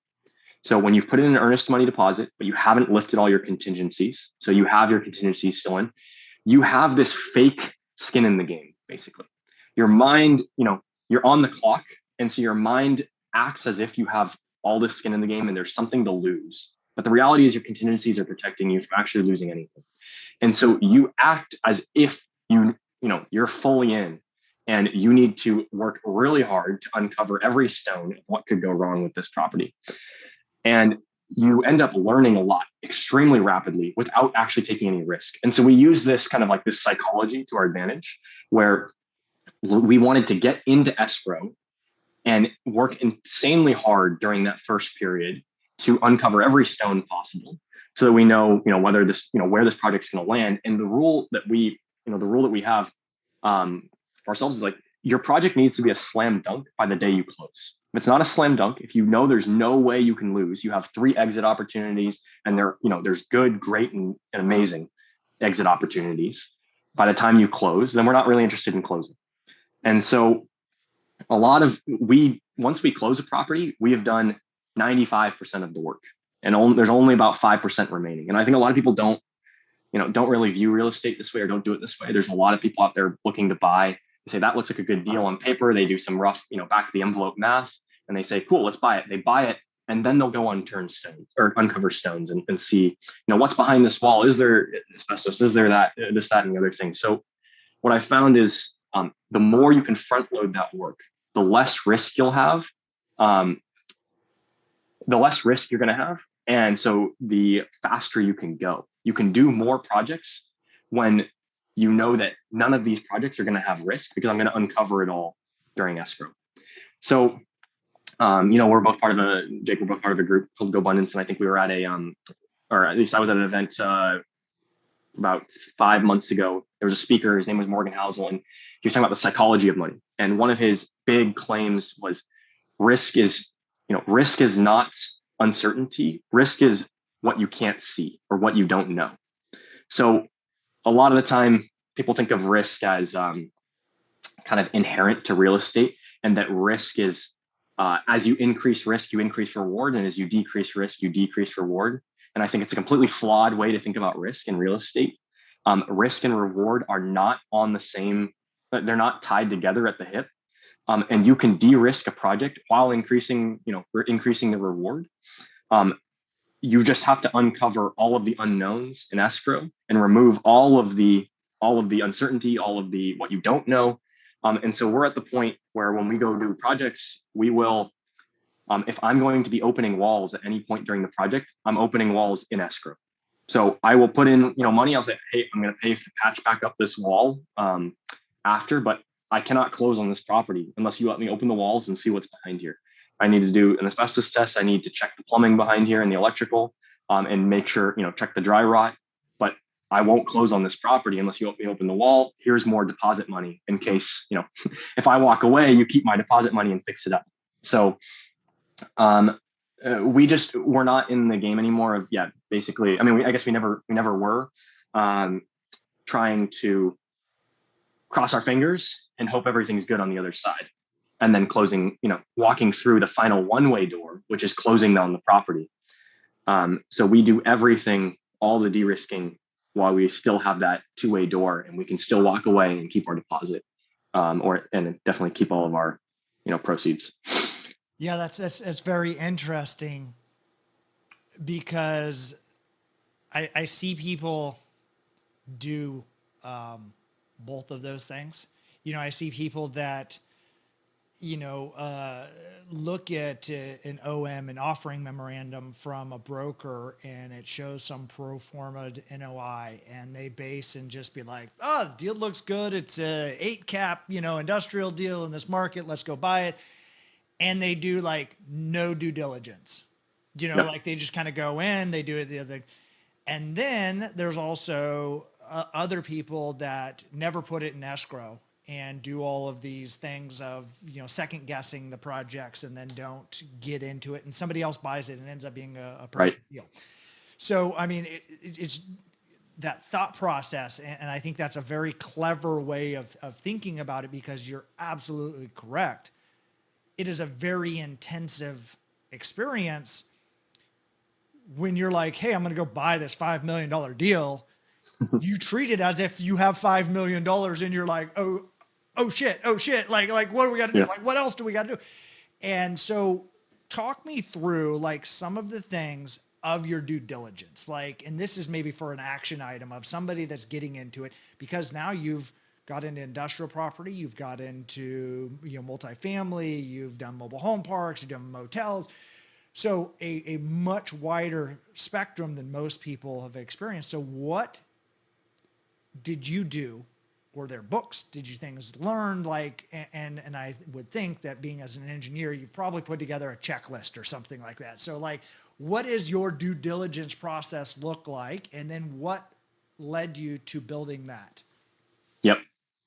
So when you've put in an earnest money deposit, but you haven't lifted all your contingencies, so you have your contingencies still in, you have this fake skin in the game, basically. Your mind, you're on the clock. And so your mind acts as if you have all this skin in the game and there's something to lose. But the reality is your contingencies are protecting you from actually losing anything. And so you act as if you're fully in, and you need to work really hard to uncover every stone of what could go wrong with this property. And you end up learning a lot extremely rapidly without actually taking any risk. And so we use this kind of like this psychology to our advantage, where we wanted to get into escrow and work insanely hard during that first period to uncover every stone possible, so that we know, whether this, where this project's going to land. And the rule that we have for ourselves is like, your project needs to be a slam dunk by the day you close. If it's not a slam dunk, if there's no way you can lose, you have 3 exit opportunities, and there's good, great, and amazing exit opportunities by the time you close, then we're not really interested in closing. And so once we close a property, we have done 95% of the work, and there's only about 5% remaining. And I think a lot of people don't really view real estate this way, or don't do it this way. There's a lot of people out there looking to buy. They say that looks like a good deal on paper. They do some rough, back of the envelope math, and they say, cool, let's buy it. They buy it, and then they'll go uncover stones and see, what's behind this wall. Is there asbestos? Is there that, this, that, and the other thing? So what I found is the more you can front load that work, the less risk you'll have, the less risk you're going to have. And so the faster you can go. You can do more projects when you know that none of these projects are going to have risk, because I'm going to uncover it all during escrow. So, we're both part of a group called Go Abundance. And I think we were at or at least I was at an event about 5 months ago. There was a speaker, his name was Morgan Housel, and he was talking about the psychology of money. And one of his big claims was risk is not uncertainty. Risk is what you can't see or what you don't know. So a lot of the time people think of risk as kind of inherent to real estate, and that risk is as you increase risk, you increase reward. And as you decrease risk, you decrease reward. And I think it's a completely flawed way to think about risk in real estate. Risk and reward are not on the same, they're not tied together at the hip. And you can de-risk a project while increasing the reward. You just have to uncover all of the unknowns in escrow and remove all of the uncertainty, all of the what you don't know. And so we're at the point where when we go do projects, we will, if I'm going to be opening walls at any point during the project, I'm opening walls in escrow. So I will put in, money. I'll say, hey, I'm going to pay to patch back up this wall after, but I cannot close on this property unless you let me open the walls and see what's behind here. I need to do an asbestos test. I need to check the plumbing behind here and the electrical, and make sure, check the dry rot. But I won't close on this property unless you let me open the wall. Here's more deposit money in case, if I walk away, you keep my deposit money and fix it up. So um, we're not in the game anymore of, basically, I mean, I guess we never were, trying to cross our fingers and hope everything's good on the other side. And then closing, walking through the final one-way door, which is closing down the property. So we do everything, all the de-risking, while we still have that two-way door, and we can still walk away and keep our deposit, and definitely keep all of our, proceeds. Yeah, that's very interesting, because I see people do both of those things. I see people that look at an OM, an offering memorandum from a broker, and it shows some pro forma NOI, and they base and just be like, oh, the deal looks good. It's a 8 cap, industrial deal in this market. Let's go buy it. And they do like no due diligence, like they just kind of go in, they do it the other. And then there's also other people that never put it in escrow and do all of these things of, second guessing the projects, and then don't get into it, and somebody else buys it and ends up being a perfect deal. So, I mean, it's that thought process. And I think that's a very clever way of thinking about it, because you're absolutely correct. It is a very intensive experience when you're like, hey, I'm going to go buy this $5 million deal. You treat it as if you have $5 million, and you're like, oh shit. Like, what do we got to do? Like, what else do we got to do? And so talk me through like some of the things of your due diligence, like, and this is maybe for an action item of somebody that's getting into it, because now you've got into industrial property, you've got into, multifamily, you've done mobile home parks, you've done motels. So a much wider spectrum than most people have experienced. So what did you do? Were there books? Did you things learned? Like, and I would think that being as an engineer, you've probably put together a checklist or something like that. So like, what is your due diligence process look like? And then what led you to building that? Yep,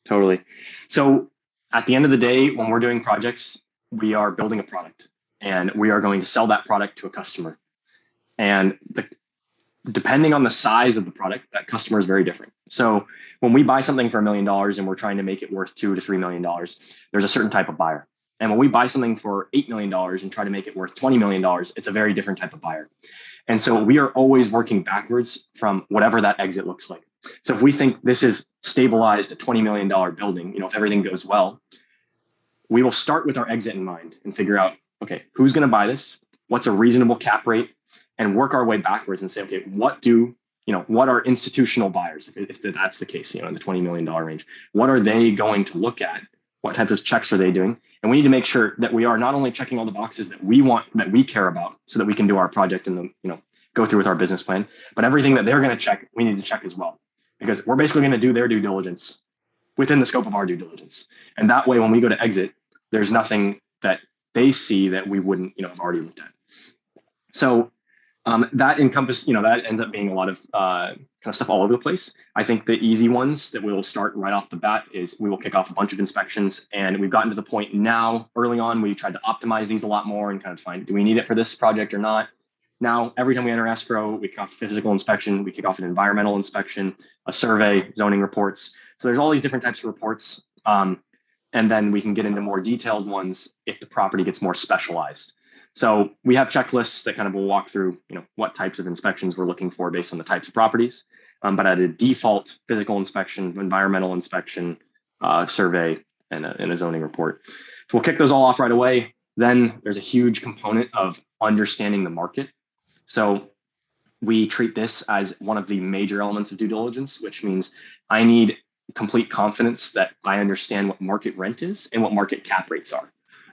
totally. So at the end of the day, when we're doing projects, we are building a product, and we are going to sell that product to a customer. And depending on the size of the product, that customer is very different. So when we buy something for $1 million and we're trying to make it worth $2 to $3 million, there's a certain type of buyer. And when we buy something for $8 million and try to make it worth $20 million, it's a very different type of buyer. And so we are always working backwards from whatever that exit looks like. So if we think this is stabilized a $20 million building, if everything goes well, we will start with our exit in mind and figure out, okay, who's going to buy this? What's a reasonable cap rate? And work our way backwards and say, okay, what are institutional buyers, if that's the case, in the $20 million range, what are they going to look at? What types of checks are they doing? And we need to make sure that we are not only checking all the boxes that we want, that we care about, so that we can do our project and go through with our business plan, but everything that they're going to check, we need to check as well, because we're basically going to do their due diligence within the scope of our due diligence. And that way, when we go to exit, there's nothing that they see that we wouldn't, have already looked at. So that that ends up being a lot of kind of stuff all over the place. I think the easy ones that we'll start right off the bat is we will kick off a bunch of inspections, and we've gotten to the point now. Early on, we tried to optimize these a lot more and kind of find, do we need it for this project or not? Now, every time we enter escrow, we kick off a physical inspection, we kick off an environmental inspection, a survey, zoning reports. So there's all these different types of reports, and then we can get into more detailed ones if the property gets more specialized. So we have checklists that kind of will walk through, what types of inspections we're looking for based on the types of properties. But at a default, physical inspection, environmental inspection, survey, and a zoning report. So we'll kick those all off right away. Then there's a huge component of understanding the market. So we treat this as one of the major elements of due diligence, which means I need complete confidence that I understand what market rent is and what market cap rates are.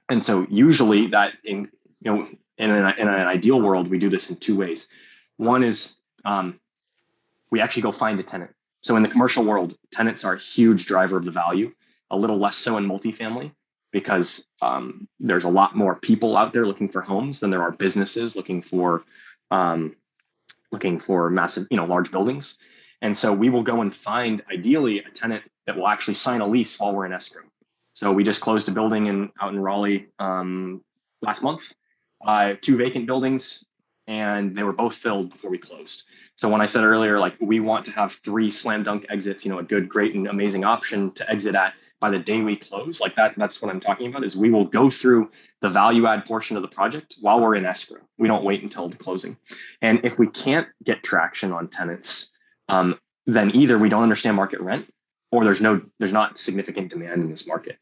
And so usually that in an ideal world, we do this in two ways. One is we actually go find a tenant. So in the commercial world, tenants are a huge driver of the value. a little less so in multifamily because there's a lot more people out there looking for homes than there are businesses um, looking for massive, large buildings. And so we will go and find ideally a tenant that will actually sign a lease while we're in escrow. So we just closed a building out in Raleigh last month, two vacant buildings, and they were both filled before we closed. So when I said earlier, like we want to have 3 slam dunk exits, a good, great, and amazing option to exit at by the day we close, like that's what I'm talking about is we will go through the value add portion of the project while we're in escrow. We don't wait until the closing. And if we can't get traction on tenants, then either we don't understand market rent or there's not significant demand in this market.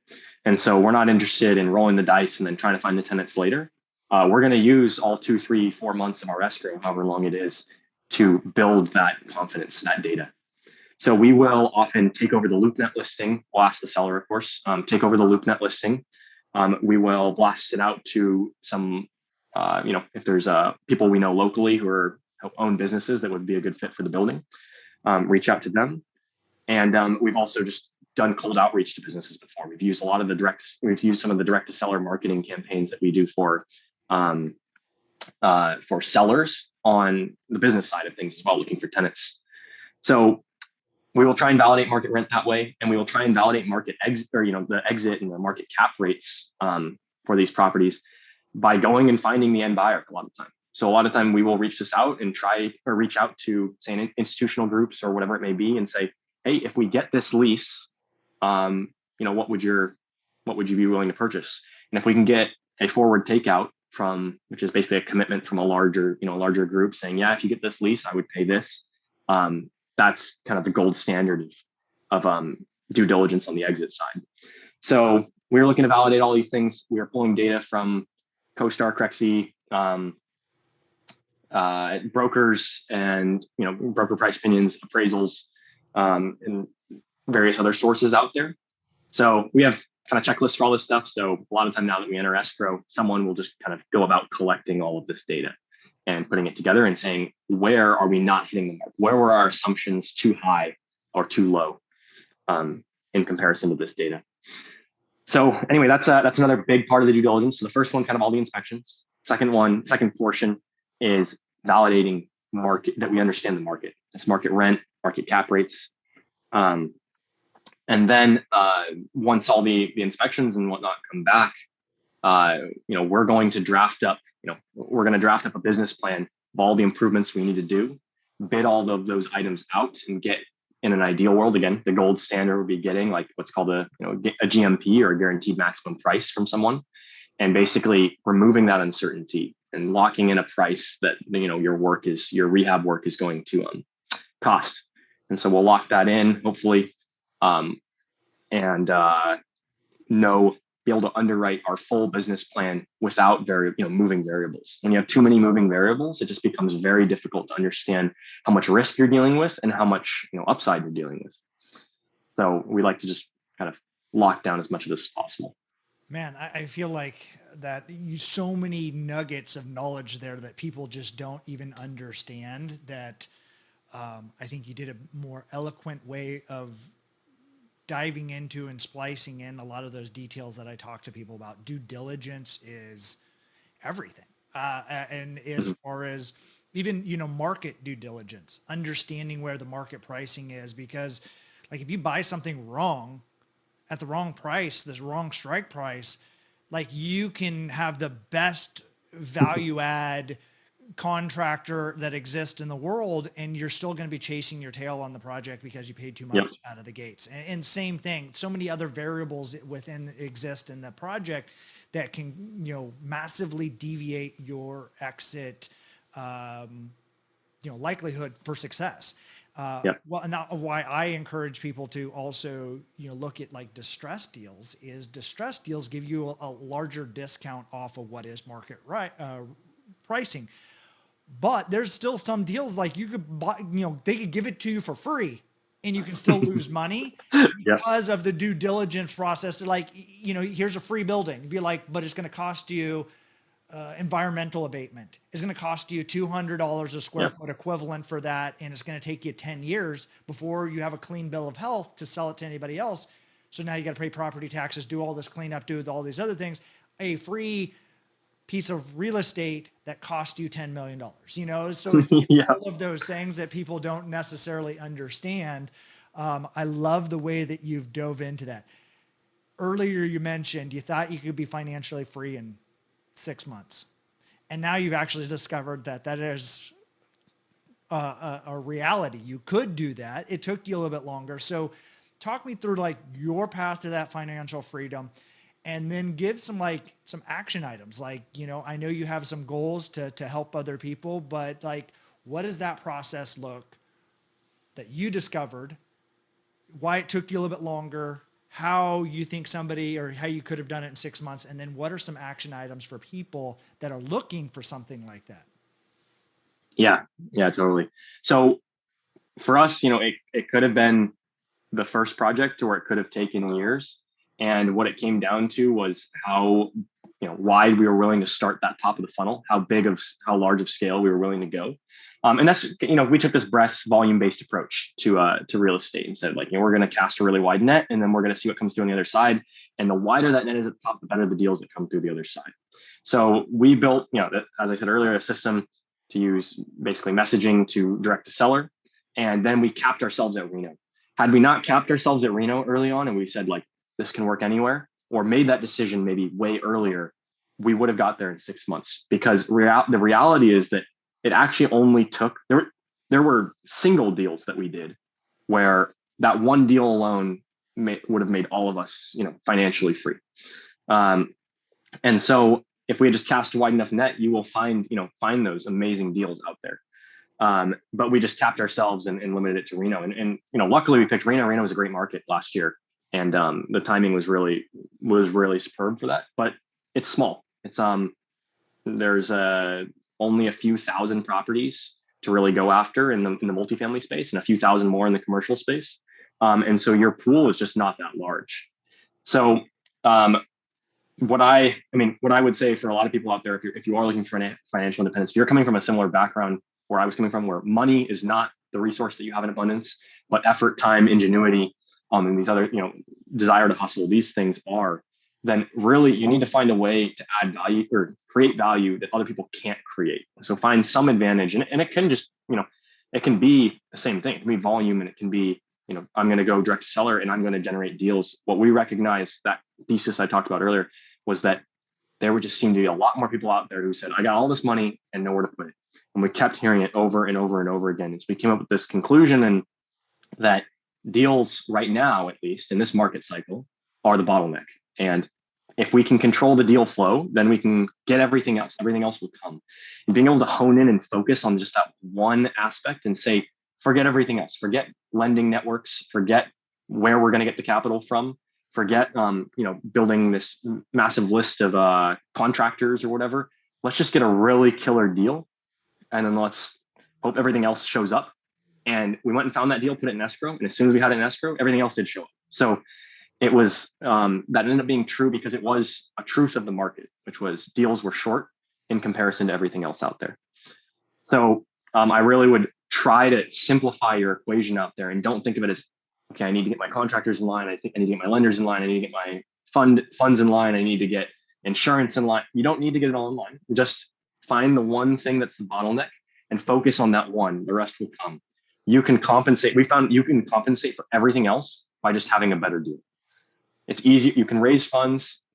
And so we're not interested in rolling the dice and then trying to find the tenants later. We're going to use all 2, 3, 4 months of our escrow, however long it is, to build that confidence, that data. So we will often take over the LoopNet listing. We'll ask the seller, of course, take over the LoopNet listing. We will blast it out to some, if there's people we know locally who own businesses that would be a good fit for the building, reach out to them. And we've also just done cold outreach to businesses before. We've used some of the direct to seller marketing campaigns that we do for sellers on the business side of things as well, looking for tenants. So we will try and validate market rent that way, and we will try and validate market exit or the exit and the market cap rates for these properties by going and finding the end buyer a lot of time. So a lot of time we will reach out to say institutional groups or whatever it may be and say, hey, if we get this lease, what would you be willing to purchase? And if we can get a forward takeout which is basically a commitment from a larger group saying, yeah, if you get this lease, I would pay this. That's kind of the gold standard of due diligence on the exit side. So we're looking to validate all these things. We are pulling data from CoStar, Crexi, brokers, and broker price opinions, appraisals, and various other sources out there. So we have kind of checklists for all this stuff. So a lot of time now that we enter escrow, someone will just kind of go about collecting all of this data and putting it together and saying, where are we not hitting the mark? Where were our assumptions too high or too low in comparison to this data? So anyway, that's another big part of the due diligence. So the first one's kind of all the inspections. Second portion is validating market, that we understand the market. It's market rent, market cap rates. And then once all the inspections and whatnot come back, we're going to draft up a business plan of all the improvements we need to do, bid all of those items out, and get, in an ideal world, again, the gold standard would be getting like what's called a GMP, or a guaranteed maximum price, from someone, and basically removing that uncertainty and locking in a price that your rehab work is going to cost. And so we'll lock that in, hopefully, and be able to underwrite our full business plan without moving variables. When you have too many moving variables, it just becomes very difficult to understand how much risk you're dealing with and how much upside you're dealing with. So we like to just kind of lock down as much of this as possible. Man, I feel like that so many nuggets of knowledge there that people just don't even understand, that I think you did a more eloquent way of diving into and splicing in a lot of those details that I talk to people about. Due diligence is everything. And as far as even, market due diligence, understanding where the market pricing is, because like if you buy something wrong at the wrong price, this wrong strike price, like you can have the best value add contractor that exists in the world, and you're still going to be chasing your tail on the project because you paid too much out of the gates. And same thing, so many other variables exist in the project that can, massively deviate your exit, likelihood for success. Well, and now why I encourage people to also, look at like distressed deals is distressed deals give you a larger discount off of what is market pricing. But there's still some deals like you could buy, they could give it to you for free and you can still lose money because of the due diligence process. They're like, here's a free building. You'd be like, but it's going to cost you environmental abatement. It's going to cost you $200 a square foot equivalent for that. And it's going to take you 10 years before you have a clean bill of health to sell it to anybody else. So now you got to pay property taxes, do all this cleanup, do all these other things. A free piece of real estate that cost you $10 million, you know? So it's Yeah. all of those things that people don't necessarily understand. I love the way that you've dove into that. Earlier, you mentioned you thought you could be financially free in 6 months. And now you've actually discovered that that is a reality. You could do that. It took you a little bit longer. So talk me through like your path to that financial freedom, and then give some action items. Like, you know, I know you have some goals to help other people, but like, what does that process look that you discovered, why it took you a little bit longer, how you think somebody or how you could have done it in 6 months, and then what are some action items for people that are looking for something like that? Yeah. Yeah, totally. So for us, you know, it could have been the first project or it could have taken years. And what it came down to was how, you know, wide we were willing to start that top of the funnel, how large of scale we were willing to go. And that's, you know, we took this breadth volume based approach to real estate and said, like, you know, we're going to cast a really wide net and then we're going to see what comes through on the other side. And the wider that net is at the top, the better the deals that come through the other side. So we built, you know, as I said earlier, a system to use basically messaging to direct to seller. And then we capped ourselves at Reno. Had we not capped ourselves at Reno early on and we said, like, this can work anywhere, or made that decision maybe way earlier, we would have got there in 6 months. Because the reality is that it actually only took, there were single deals that we did where that one deal alone would have made all of us, you know, financially free. Um, and so if we had just cast a wide enough net, you will find those amazing deals out there. But we just capped ourselves and limited it to Reno. And you know, luckily we picked Reno. Reno was a great market last year, and the timing was really superb for that. But it's small. It's there's only a few thousand properties to really go after in the multifamily space, and a few thousand more in the commercial space. And so your pool is just not that large. So um, what I would say for a lot of people out there, if you are looking for financial independence, if you're coming from a similar background where I was coming from, where money is not the resource that you have in abundance, but effort, time, ingenuity, and these other, you know, desire to hustle, these things are, then really you need to find a way to add value or create value that other people can't create. So find some advantage, and it can just, you know, it can be the same thing. It can be volume, and it can be, you know, I'm going to go direct to seller and I'm going to generate deals. What we recognize, that thesis I talked about earlier, was that there would just seem to be a lot more people out there who said, I got all this money and nowhere to put it. And we kept hearing it over and over and over again. And so we came up with this conclusion, and that deals right now, at least in this market cycle, are the bottleneck. And if we can control the deal flow, then we can get everything else. Everything else will come. And being able to hone in and focus on just that one aspect and say, forget everything else. Forget lending networks. Forget where we're going to get the capital from. Forget, building this massive list of contractors or whatever. Let's just get a really killer deal, and then let's hope everything else shows up. And we went and found that deal, put it in escrow, and as soon as we had it in escrow, everything else did show up. So it was that ended up being true because it was a truth of the market, which was deals were short in comparison to everything else out there. So I really would try to simplify your equation out there, and don't think of it as, okay, I need to get my contractors in line. I think I need to get my lenders in line. I need to get my funds in line. I need to get insurance in line. You don't need to get it all in line. Just find the one thing that's the bottleneck and focus on that one. The rest will come. You can compensate. We found you can compensate for everything else by just having a better deal. It's easy. You can raise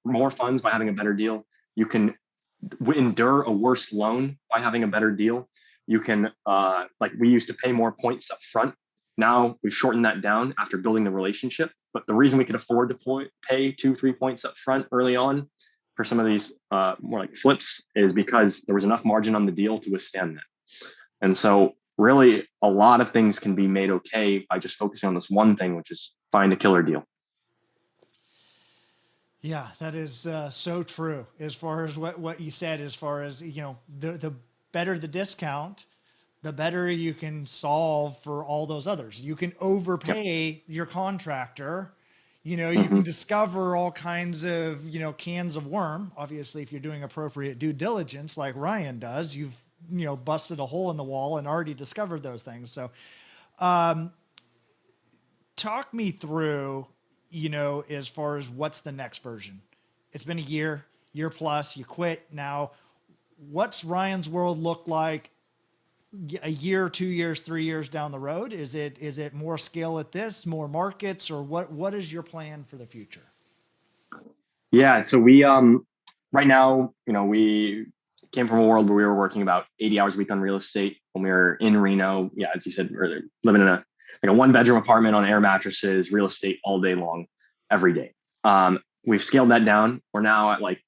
more funds by having a better deal. You can endure a worse loan by having a better deal. You can, like we used to pay more points up front. Now we've shortened that down after building the relationship. But the reason we could afford to pay 2-3 points up front early on for some of these more like flips is because there was enough margin on the deal to withstand that. And so really a lot of things can be made okay by just focusing on this one thing, which is find a killer deal. Yeah, that is so true. As far as what you said, as far as, you know, the better the discount, the better you can solve for all those others. You can overpay your contractor. You know, you can discover all kinds of, you know, cans of worm. Obviously, if you're doing appropriate due diligence like Ryan does, you've, you know, busted a hole in the wall and already discovered those things. So talk me through, as far as what's the next version? It's been a year plus, you quit. Now, what's Ryan's world look like a year, 2 years, 3 years down the road? Is it more scale at this, more markets, or what is your plan for the future? Yeah. So we right now, we came from a world where we were working about 80 hours a week on real estate when we were in Reno. Yeah, as you said, we're living in a 1 bedroom apartment on air mattresses, real estate all day long, every day. We've scaled that down. We're now at like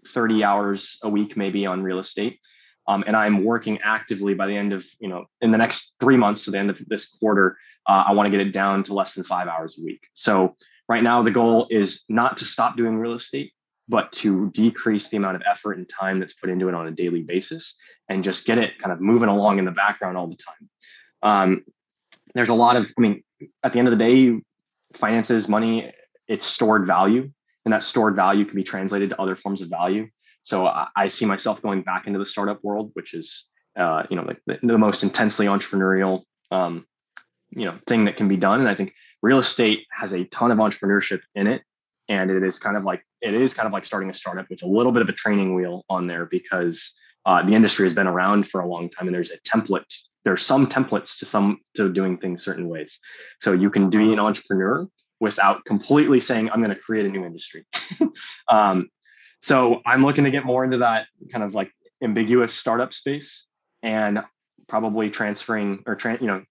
30 hours a week, maybe on real estate. And I'm working actively by the end of, in the next 3 months, to the end of this quarter, I want to get it down to less than 5 hours a week. So right now, the goal is not to stop doing real estate, but to decrease the amount of effort and time that's put into it on a daily basis and just get it kind of moving along in the background all the time. There's a lot of, at the end of the day, finances, money, it's stored value, and that stored value can be translated to other forms of value. So I see myself going back into the startup world, which is, like the most intensely entrepreneurial, thing that can be done. And I think real estate has a ton of entrepreneurship in it, and it is kind of like starting a startup. It's a little bit of a training wheel on there because the industry has been around for a long time, and there's some templates to doing things certain ways. So you can be an entrepreneur without completely saying, I'm going to create a new industry. um, so I'm looking to get more into that kind of like ambiguous startup space, and probably transferring or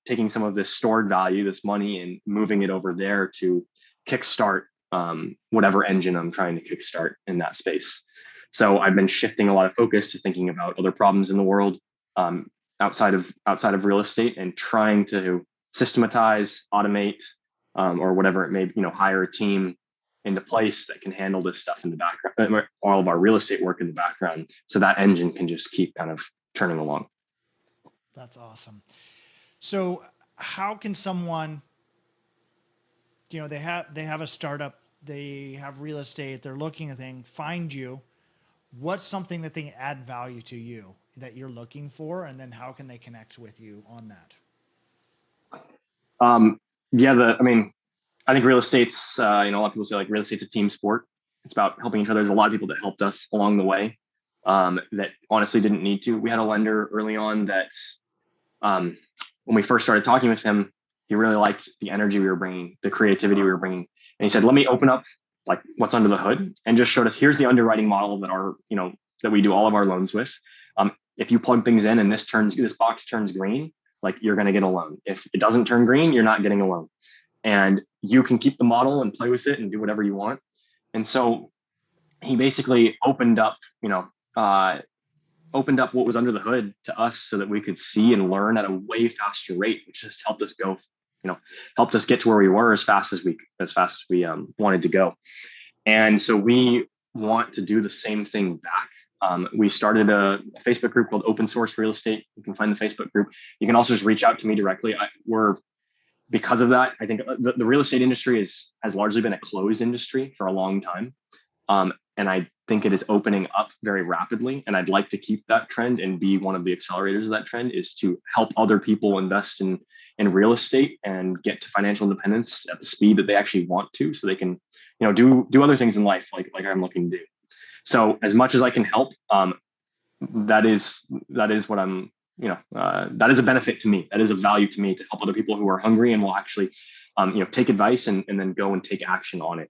taking some of this stored value, this money, and moving it over there to kickstart whatever engine I'm trying to kickstart in that space. So I've been shifting a lot of focus to thinking about other problems in the world, outside of real estate, and trying to systematize, automate, or whatever it may be, hire a team into place that can handle this stuff in the background, all of our real estate work in the background, so that engine can just keep kind of turning along. That's awesome. So how can someone, they have a startup, they have real estate, they're looking at things, find you? What's something that they add value to you that you're looking for, and then how can they connect with you on that? Yeah, I think real estate's, a lot of people say like real estate's a team sport. It's about helping each other. There's a lot of people that helped us along the way, that honestly didn't need to. We had a lender early on that, when we first started talking with him, he really liked the energy we were bringing, the creativity we were bringing. And he said, let me open up like what's under the hood, and just showed us, here's the underwriting model that we do all of our loans with. If you plug things in and this box turns green, like you're going to get a loan. If it doesn't turn green, you're not getting a loan, and you can keep the model and play with it and do whatever you want. And so he basically opened up what was under the hood to us so that we could see and learn at a way faster rate, which just helped us get to where we were as fast as we wanted to go. And so we want to do the same thing back. We started a Facebook group called Open Source Real Estate. You can find the Facebook group. You can also just reach out to me directly. Because of that, I think the real estate industry has largely been a closed industry for a long time. And I think it is opening up very rapidly. And I'd like to keep that trend and be one of the accelerators of that trend, is to help other people invest in real estate and get to financial independence at the speed that they actually want to, so they can, do other things in life like I'm looking to do. So as much as I can help, that is what I'm, that is a benefit to me. That is a value to me, to help other people who are hungry and will actually, take advice and then go and take action on it.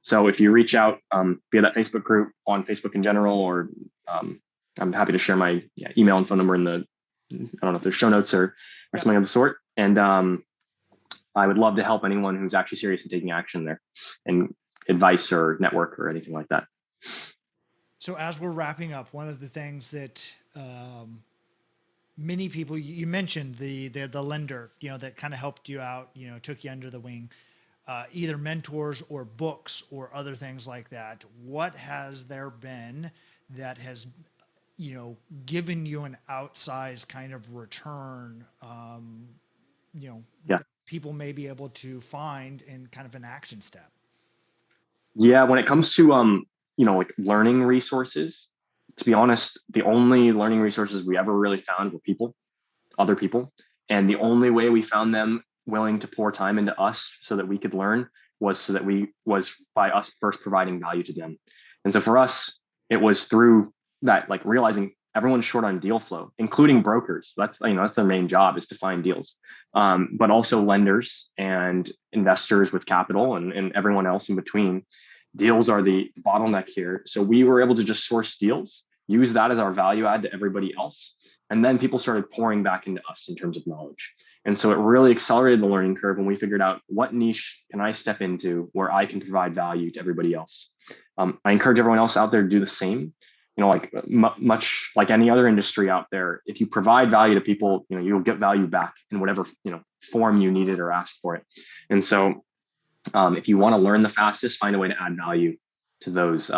So if you reach out via that Facebook group, on Facebook in general, or I'm happy to share my email and phone number in the, I don't know if there's show notes or something of the sort. And I would love to help anyone who's actually serious in taking action there, and advice or network or anything like that. So as we're wrapping up, one of the things that many people, you mentioned the lender, that kind of helped you out, took you under the wing, either mentors or books or other things like that. What has there been that has, given you an outsized kind of return, Yeah. that people may be able to find in kind of an action step? Yeah. When it comes to, like learning resources, to be honest, the only learning resources we ever really found were other people. And the only way we found them willing to pour time into us so that we could learn was by us first providing value to them. And so for us, it was through that, like realizing everyone's short on deal flow, including brokers. That's their main job, is to find deals, but also lenders and investors with capital, and everyone else in between. Deals are the bottleneck here. So we were able to just source deals, use that as our value add to everybody else. And then people started pouring back into us in terms of knowledge. And so it really accelerated the learning curve when we figured out what niche can I step into where I can provide value to everybody else. I encourage everyone else out there to do the same. Like much like any other industry out there, if you provide value to people, you'll get value back in whatever form you need it or ask for it. And so if you want to learn the fastest, find a way to add value to those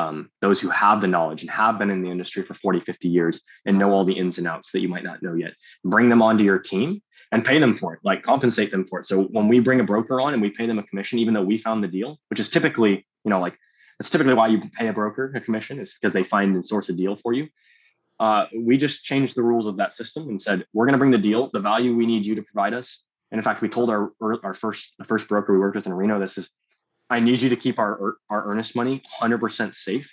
who have the knowledge and have been in the industry for 40, 50 years and know all the ins and outs that you might not know yet. Bring them onto your team and pay them for it, like compensate them for it. So when we bring a broker on and we pay them a commission, even though we found the deal, which is typically, that's typically why you pay a broker a commission, is because they find and source a deal for you. We just changed the rules of that system and said, we're going to bring the deal, the value we need you to provide us. And in fact, we told the first broker we worked with in Reno, this is, I need you to keep our earnest money 100% safe.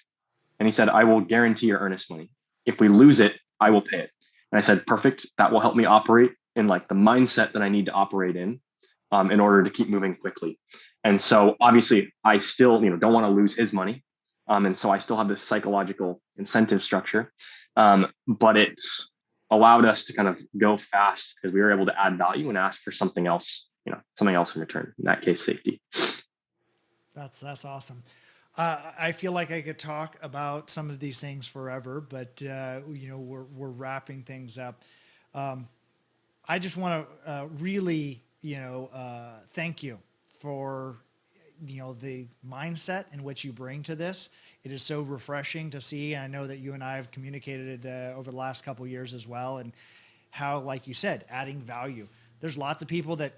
And he said, I will guarantee your earnest money. If we lose it, I will pay it. And I said, perfect. That will help me operate in like the mindset that I need to operate in order to keep moving quickly. And so obviously I still, don't want to lose his money. And so I still have this psychological incentive structure. But it's allowed us to kind of go fast because we were able to add value and ask for something else in return. In that case, safety. That's awesome. I feel like I could talk about some of these things forever, but we're wrapping things up. I just want to really thank you for the mindset in which you bring to this. It is so refreshing to see. I know that you and I have communicated over the last couple of years as well, and how, like you said, adding value. There's lots of people that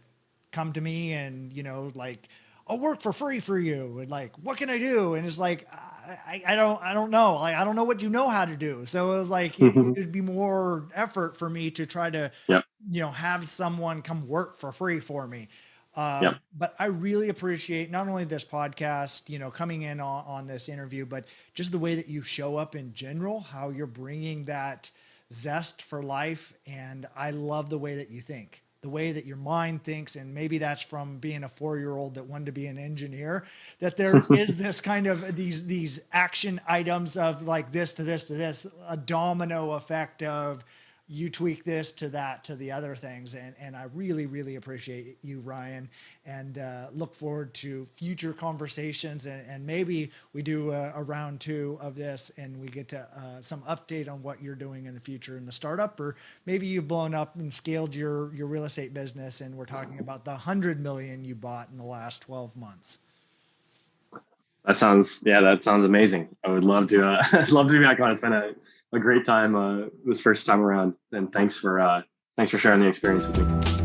come to me and like, I'll work for free for you, and like, what can I do? And it's like, I don't know. Like, I don't know what you know how to do. So it was like, it'd be more effort for me to try to, yep. Have someone come work for free for me. Yep. But I really appreciate not only this podcast, coming in on this interview, but just the way that you show up in general, how you're bringing that zest for life. And I love the way that you think, the way that your mind thinks. And maybe that's from being a 4-year-old that wanted to be an engineer, that there is this kind of these action items of like this to this to this, a domino effect of you tweak this to that to the other things. And I really, really appreciate you, Ryan, and look forward to future conversations. And maybe we do a round 2 of this and we get to some update on what you're doing in the future in the startup, or maybe you've blown up and scaled your real estate business and we're talking about the 100 million you bought in the last 12 months. That sounds amazing. I would love to, love to be back on. It's been a great time this first time around, and thanks for sharing the experience with me.